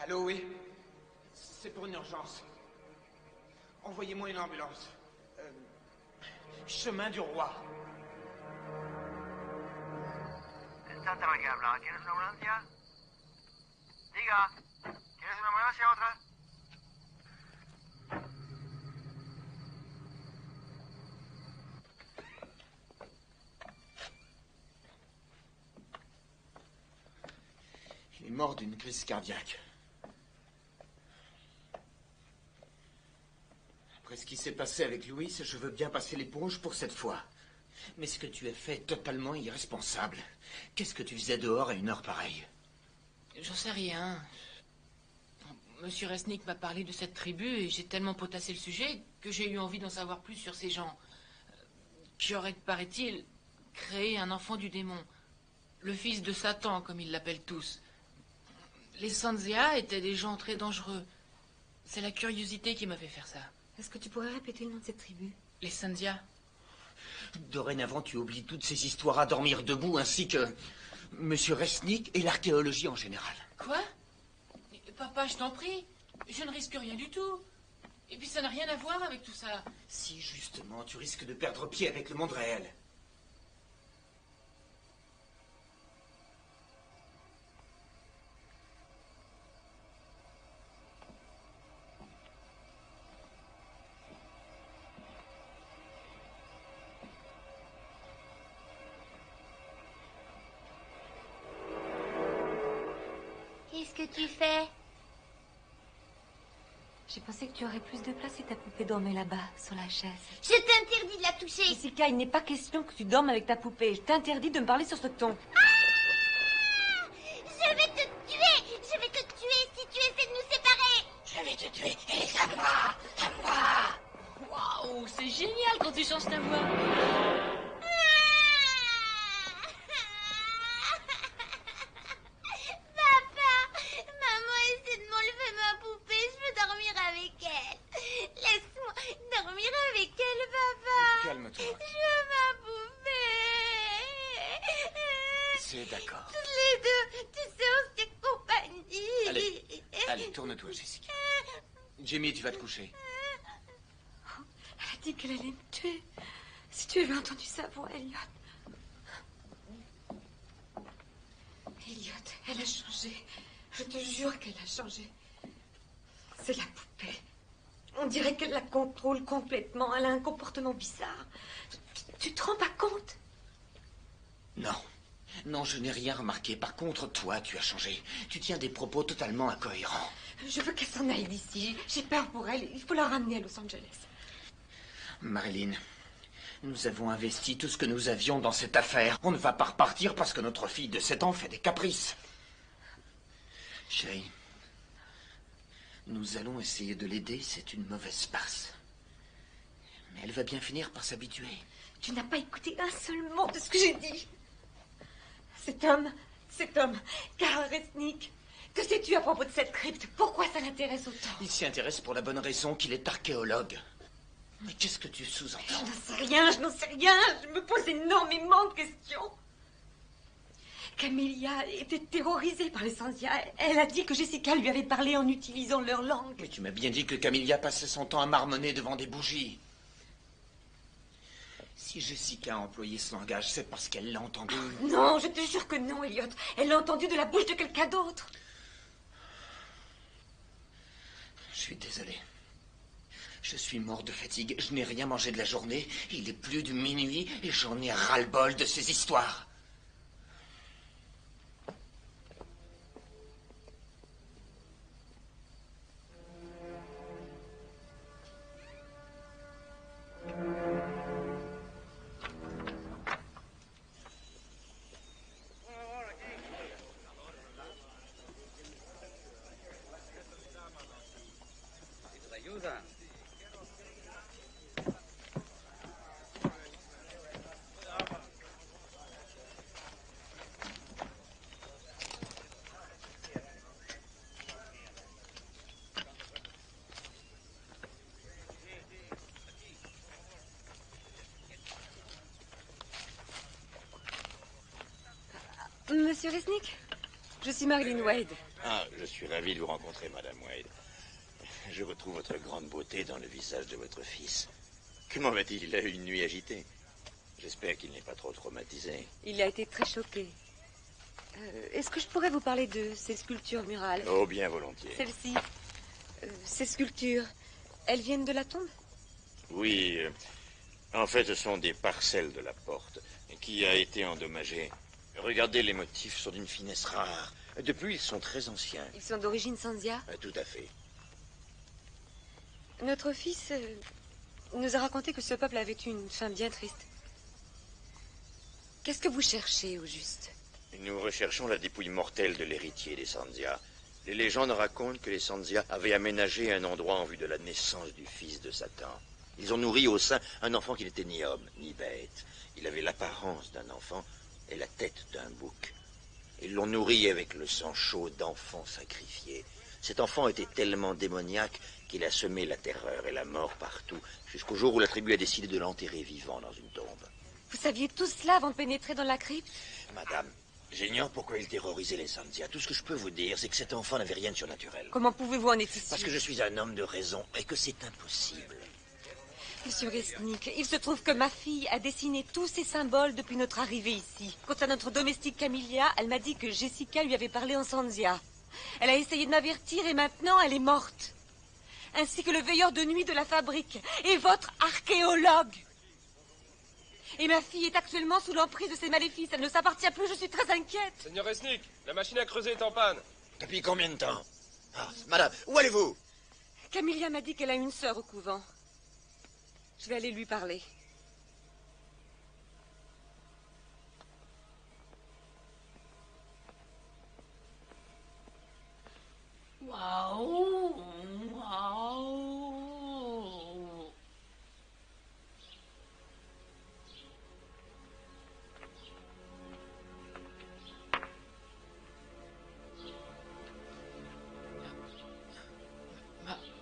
Allô, oui? C'est pour une urgence. Envoyez-moi une ambulance. Chemin du Roi. Está tan que hablar. ¿Quieres una ambulancia? Diga. ¿Quieres una ambulancia o otra? Il est mort d'une crise cardiaque. Après ce qui s'est passé avec Louis, je veux bien passer l'éponge pour cette fois. Mais ce que tu as fait est totalement irresponsable. Qu'est-ce que tu faisais dehors à une heure pareille? J'en sais rien. Monsieur Resnick m'a parlé de cette tribu et j'ai tellement potassé le sujet que j'ai eu envie d'en savoir plus sur ces gens qui auraient, paraît-il, créé un enfant du démon. Le fils de Satan, comme ils l'appellent tous. Les Sanzia étaient des gens très dangereux. C'est la curiosité qui m'a fait faire ça. Est-ce que tu pourrais répéter le nom de cette tribu? Les Sanzia. Dorénavant, tu oublies toutes ces histoires à dormir debout, ainsi que Monsieur Resnick et l'archéologie en général. Quoi? Papa, je t'en prie. Je ne risque rien du tout. Et puis ça n'a rien à voir avec tout ça. Si, justement, tu risques de perdre pied avec le monde réel. Qu'est-ce que tu fais? J'ai pensé que tu aurais plus de place si ta poupée dormait là-bas, sur la chaise. Je t'interdis de la toucher. Jessica, il n'est pas question que tu dormes avec ta poupée. Je t'interdis de me parler sur ce ton. Ah! Je vais te tuer. Je vais te tuer si tu essaies de nous séparer. Je vais te tuer. Elle est à moi. À moi. Waouh, c'est génial quand tu changes ta voix. C'est d'accord. Tous les deux, tu sais, on s'est compagnie. Allez, tourne-toi, Jessica. Jimmy, tu vas te coucher. Elle a dit qu'elle allait me tuer. Si tu avais entendu sa voix, Elliot. Elliot, elle a changé. Je te jure qu'elle a changé. C'est la poupée. On dirait qu'elle la contrôle complètement. Elle a un comportement bizarre. Tu te rends pas compte? Non. Non, je n'ai rien remarqué. Par contre, toi, tu as changé. Tu tiens des propos totalement incohérents. Je veux qu'elle s'en aille d'ici. J'ai peur pour elle. Il faut la ramener à Los Angeles. Marilyn, nous avons investi tout ce que nous avions dans cette affaire. On ne va pas repartir parce que notre fille de 7 ans fait des caprices. Chérie, nous allons essayer de l'aider. C'est une mauvaise farce. Mais elle va bien finir par s'habituer. Tu n'as pas écouté un seul mot de ce que j'ai dit. Cet homme, Karl Resnick, que sais-tu à propos de cette crypte? Pourquoi ça l'intéresse autant? Il s'y intéresse pour la bonne raison qu'il est archéologue. Mais qu'est-ce que tu sous-entends? Je n'en sais rien. Je me pose énormément de questions. Camélia était terrorisée par les Sandia. Elle a dit que Jessica lui avait parlé en utilisant leur langue. Mais tu m'as bien dit que Camélia passait son temps à marmonner devant des bougies. Si Jessica a employé ce langage, c'est parce qu'elle l'a entendu. Non, je te jure que non, Elliot. Elle l'a entendu de la bouche de quelqu'un d'autre. Je suis désolé. Je suis mort de fatigue. Je n'ai rien mangé de la journée. Il est plus de minuit et j'en ai ras-le-bol de ces histoires. Monsieur Resnick, je suis Marilyn Wade. Ah, je suis ravi de vous rencontrer, Madame Wade. Je retrouve votre grande beauté dans le visage de votre fils. Comment va-t-il? Il a eu une nuit agitée. J'espère qu'il n'est pas trop traumatisé. Il a été très choqué. Est-ce que je pourrais vous parler de ces sculptures murales? Oh, bien volontiers. Celles-ci, ces sculptures, elles viennent de la tombe? Oui, en fait, ce sont des parcelles de la porte qui a été endommagée. Regardez, les motifs sont d'une finesse rare. Depuis, ils sont très anciens. Ils sont d'origine Sandia? Tout à fait. Notre fils nous a raconté que ce peuple avait eu une fin bien triste. Qu'est-ce que vous cherchez, au juste? Nous recherchons la dépouille mortelle de l'héritier des Sandia. Les légendes racontent que les Sandia avaient aménagé un endroit en vue de la naissance du fils de Satan. Ils ont nourri au sein un enfant qui n'était ni homme, ni bête. Il avait l'apparence d'un enfant et la tête d'un bouc. Ils l'ont nourri avec le sang chaud d'enfants sacrifiés. Cet enfant était tellement démoniaque qu'il a semé la terreur et la mort partout, jusqu'au jour où la tribu a décidé de l'enterrer vivant dans une tombe. Vous saviez tout cela avant de pénétrer dans la crypte? Madame, j'ignore pourquoi il terrorisait les Sandia. Tout ce que je peux vous dire, c'est que cet enfant n'avait rien de surnaturel. Comment pouvez-vous en être sûr? Parce que je suis un homme de raison et que c'est impossible. Monsieur Resnick, il se trouve que ma fille a dessiné tous ces symboles depuis notre arrivée ici. Quant à notre domestique Camélia, elle m'a dit que Jessica lui avait parlé en Sandia. Elle a essayé de m'avertir et maintenant elle est morte. Ainsi que le veilleur de nuit de la fabrique et votre archéologue. Et ma fille est actuellement sous l'emprise de ces maléfices. Elle ne s'appartient plus, je suis très inquiète. Seigneur Resnick, la machine à creuser est en panne. Depuis combien de temps? Ah, madame, où allez-vous? Camélia m'a dit qu'elle a une sœur au couvent. Je vais aller lui parler. Waouh, waouh.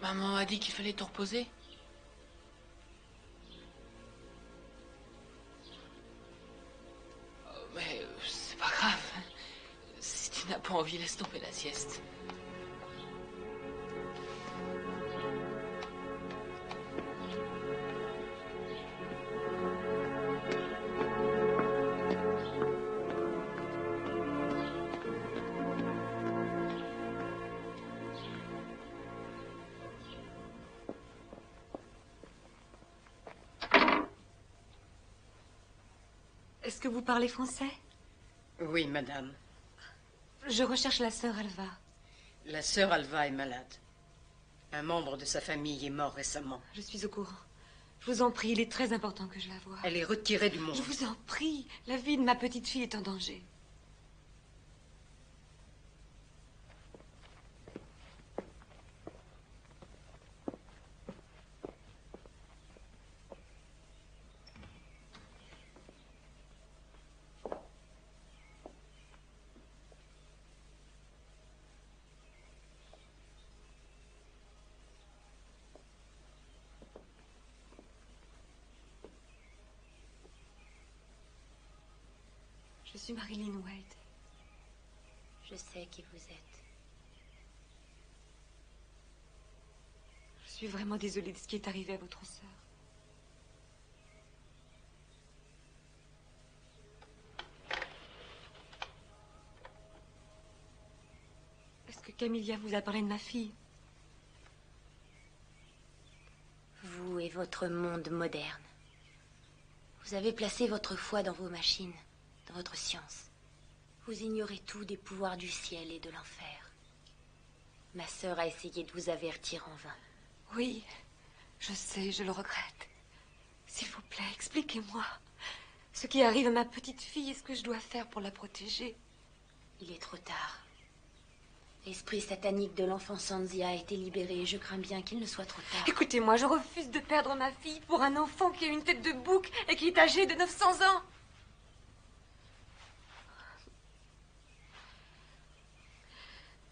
Maman a dit qu'il fallait te reposer. Mais c'est pas grave. pas envie, laisse tomber la sieste. Est-ce que vous parlez français? Oui, madame. Je recherche la sœur Alva. La sœur Alva est malade. Un membre de sa famille est mort récemment. Je suis au courant. Je vous en prie, il est très important que je la voie. Elle est retirée du monde. Je vous en prie, la vie de ma petite fille est en danger. Je suis Marilyn Wade. Je sais qui vous êtes. Je suis vraiment désolée de ce qui est arrivé à votre sœur. Est-ce que Camilla vous a parlé de ma fille? Vous et votre monde moderne. Vous avez placé votre foi dans vos machines, dans votre science. Vous ignorez tout des pouvoirs du ciel et de l'enfer. Ma sœur a essayé de vous avertir en vain. Oui, je sais, je le regrette. S'il vous plaît, expliquez-moi. Ce qui arrive à ma petite fille, est-ce que je dois faire pour la protéger? Il est trop tard. L'esprit satanique de l'enfant Sanzia a été libéré et je crains bien qu'il ne soit trop tard. Écoutez-moi, je refuse de perdre ma fille pour un enfant qui a une tête de bouc et qui est âgé de 900 ans.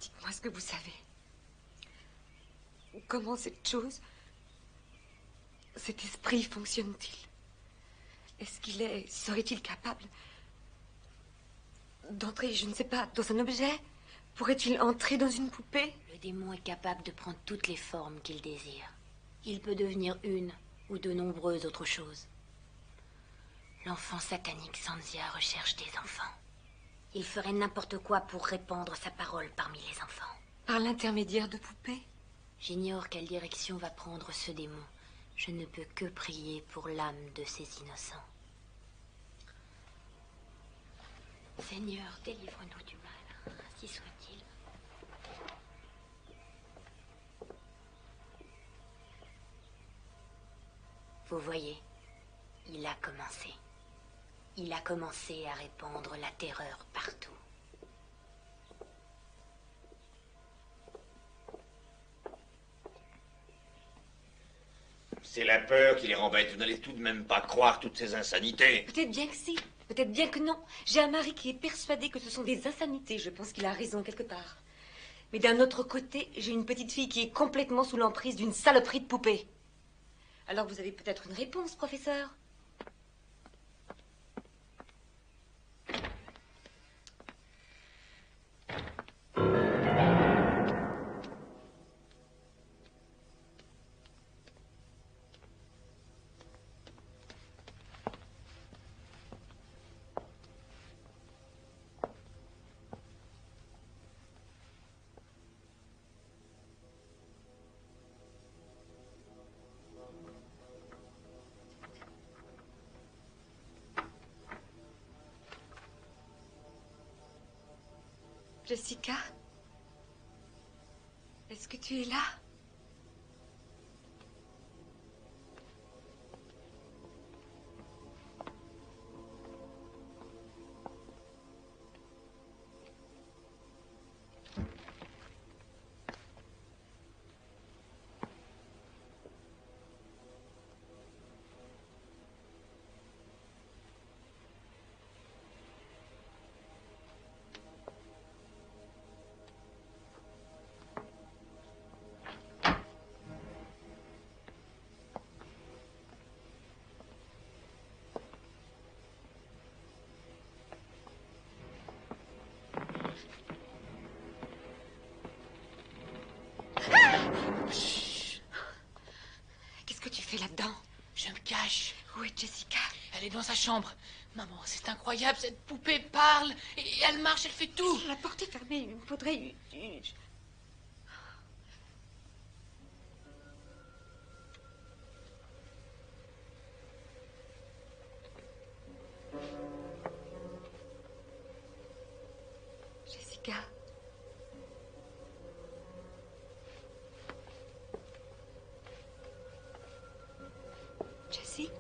Dites-moi ce que vous savez. Comment cette chose, cet esprit fonctionne-t-il? Serait-il capable d'entrer, je ne sais pas, dans un objet? Pourrait-il entrer dans une poupée? Le démon est capable de prendre toutes les formes qu'il désire. Il peut devenir une ou de nombreuses autres choses. L'enfant satanique Sanzia recherche des enfants. Il ferait n'importe quoi pour répandre sa parole parmi les enfants. Par l'intermédiaire de poupées? J'ignore quelle direction va prendre ce démon. Je ne peux que prier pour l'âme de ces innocents. Seigneur, délivre-nous du mal, ainsi soit-il. Vous voyez, il a commencé. Il a commencé à répandre la terreur partout. C'est la peur qui les rembête. Vous n'allez tout de même pas croire toutes ces insanités. Peut-être bien que si, peut-être bien que non. J'ai un mari qui est persuadé que ce sont des insanités. Je pense qu'il a raison quelque part. Mais d'un autre côté, j'ai une petite fille qui est complètement sous l'emprise d'une saloperie de poupée. Alors vous avez peut-être une réponse, professeur? Jessica? Est-ce que tu es là? cache. Où est Jessica? Elle est dans sa chambre. Maman, c'est incroyable, cette poupée parle, et elle marche, elle fait tout. La porte est fermée, il me faudrait... Jessica. Jessie.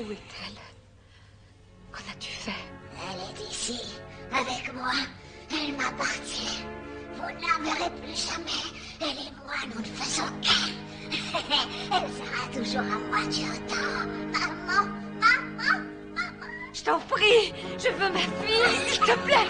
Où est-elle? Qu'en as-tu fait? Elle est ici, avec moi. Elle m'appartient. Vous ne la verrez plus jamais. Elle et moi, nous ne faisons qu'un. Elle sera toujours à moi du temps. Maman, maman, maman. Je t'en prie, je veux ma fille, s'il te plaît.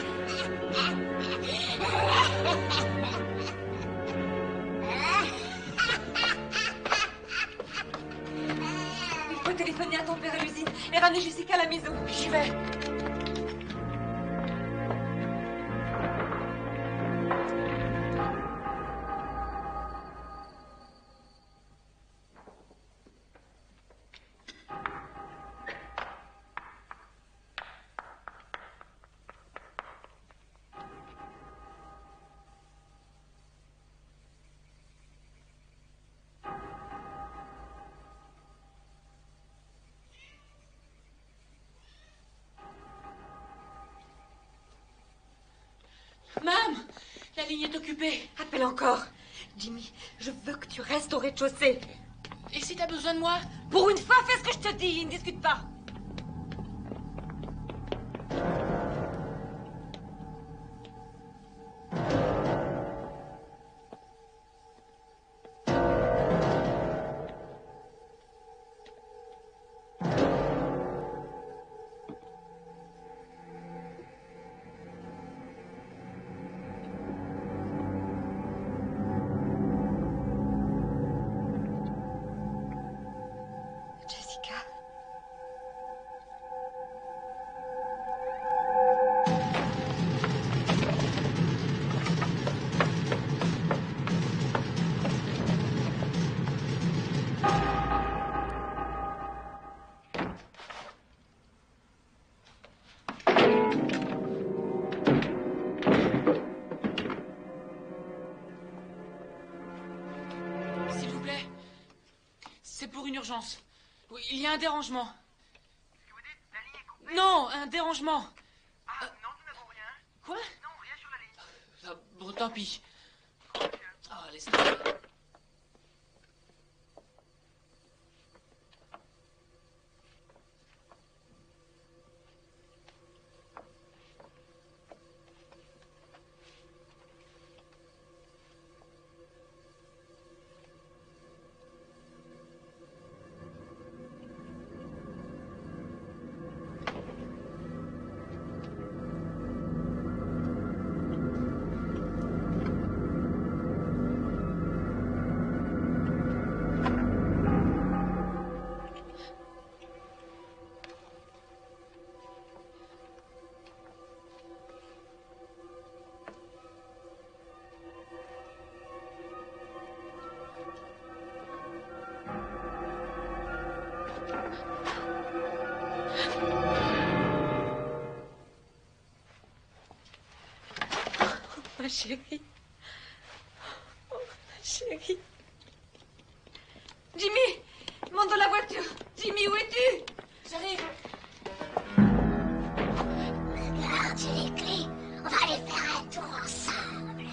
Il faut téléphoner à ton père à l'usine et ramener Jessica à la maison. J'y vais. Mam, la ligne est occupée. Appelle encore. Jimmy, je veux que tu restes au rez-de-chaussée. Et si t'as besoin de moi? Pour une fois, fais ce que je te dis, ne discute pas. Urgence. Oui, il y a un dérangement. Qu'est-ce que vous dites? La ligne est coupée? Non, un dérangement. Ah, non, nous n'avons rien. Quoi? Non, rien sur la ligne. Bon, tant pis. Oh, laisse tomber. Ma chérie. Oh, ma chérie. Jimmy, monte dans la voiture. Jimmy, où es-tu? J'arrive. Regarde, j'ai les clés. On va aller faire un tour ensemble.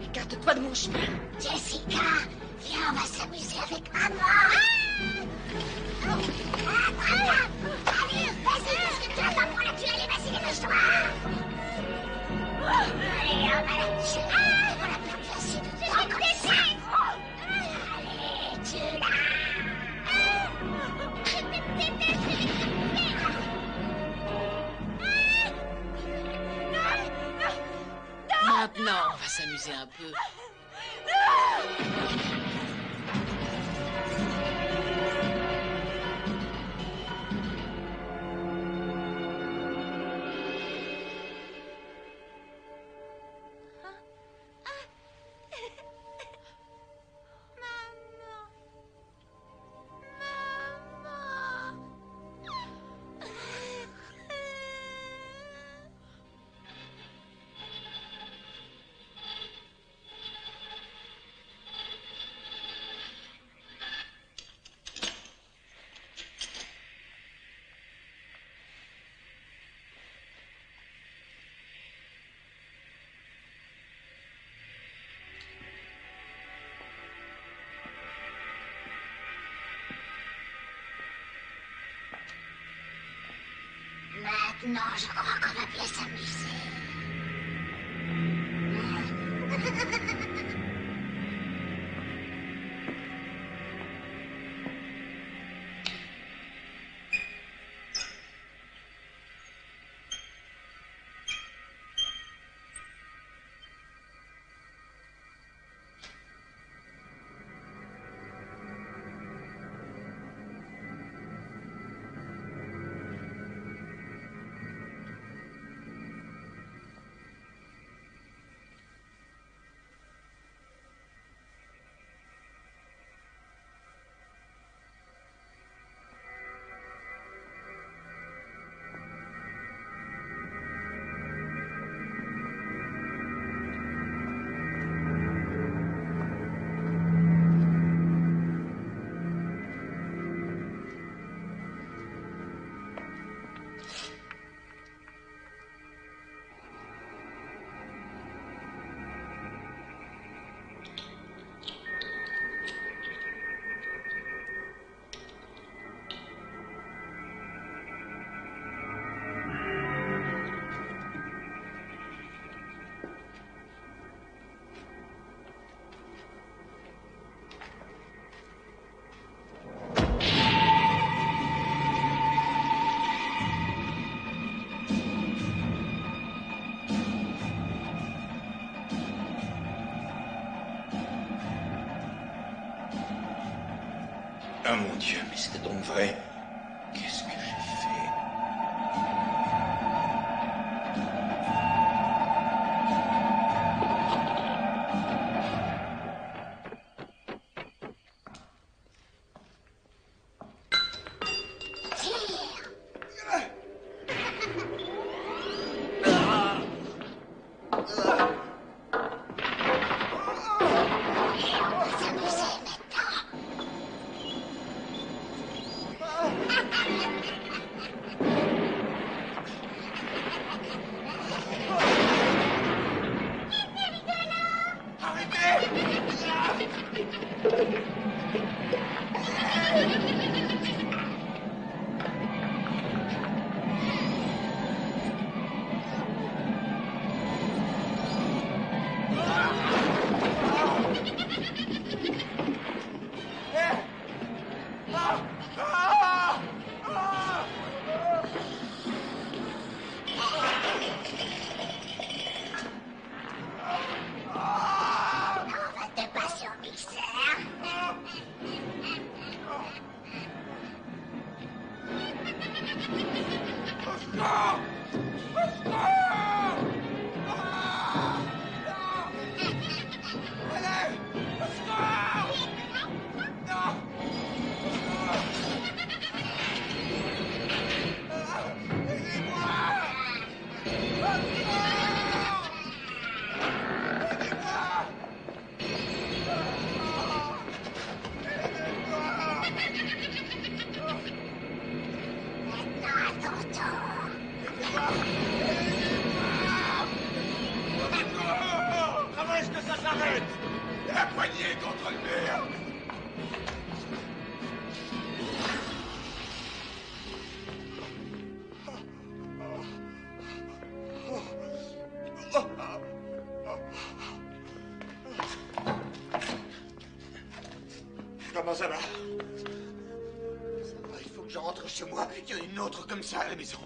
Écarte-toi de mon chemin. Jessica, viens on va s'amuser avec maman. Allez, vas-y, qu'est-ce que tu as pas pour la tuer? Allez, vas-y, dépêche-toi. Allez, on va la tuer. On l'a perdu assez de temps comme ça. Allez, tue-la. Maintenant, on va s'amuser un peu. Maintenant, je crois qu'on va bien s'amuser. Ah mon Dieu, mais c'était donc vrai. Qu'est-ce que j'ai fait? Comment est-ce que ça s'arrête? La poignée contre le mur! Comment ça va? Ça va, il faut que je rentre chez moi. Il y en a une autre comme ça à la maison.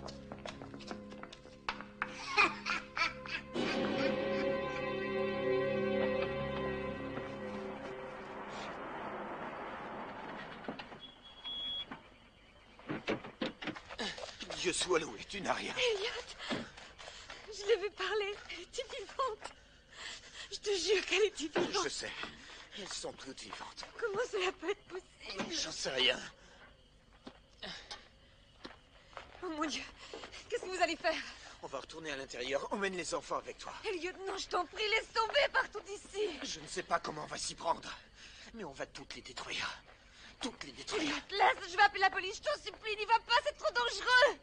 Dieu soit loué, tu n'as rien. Elliot, je l'ai vu parler. Elle était vivante. Je te jure qu'elle était vivante. Je sais. Elles sont toutes vivantes. Comment cela peut être possible? J'en sais rien. Oh mon Dieu, qu'est-ce que vous allez faire? On va retourner à l'intérieur. Emmène les enfants avec toi. Elliot, non, je t'en prie, laisse tomber partout ici. Je ne sais pas comment on va s'y prendre. Mais on va toutes les détruire. Toutes les détruire. Elliot, laisse, je vais appeler la police, je t'en supplie, n'y va pas, c'est trop dangereux.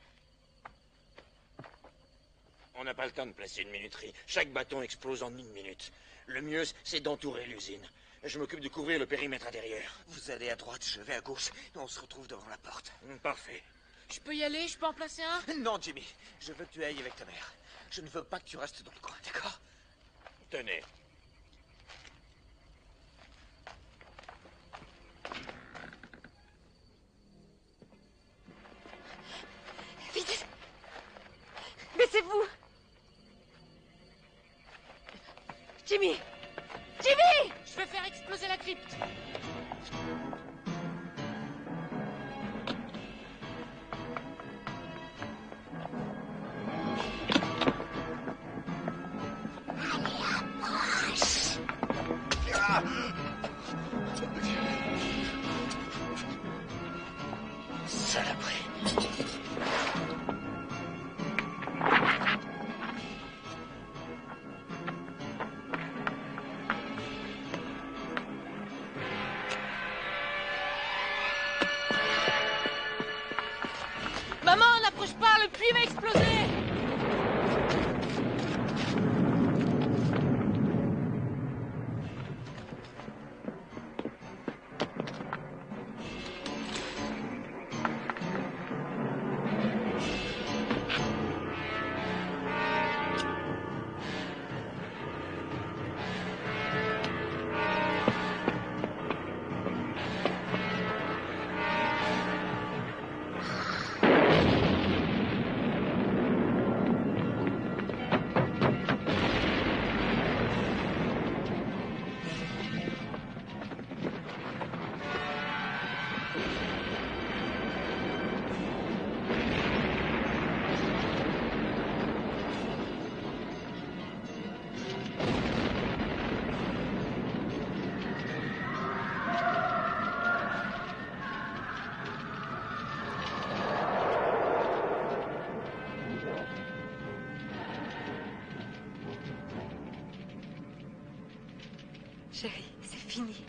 On n'a pas le temps de placer une minuterie. Chaque bâton explose en 1 minute. Le mieux, c'est d'entourer l'usine. Je m'occupe de couvrir le périmètre intérieur. Vous allez à droite, je vais à gauche, et on se retrouve devant la porte. Parfait. Je peux y aller? Je peux en placer un? Non, Jimmy, je veux que tu ailles avec ta mère. Je ne veux pas que tu restes dans le coin, d'accord? Tenez. Vite! Baissez-vous! Jimmy! Jimmy! Je vais faire exploser la crypte. Saloperie. Maman, n'approche pas, le puits va exploser. Chérie, c'est fini.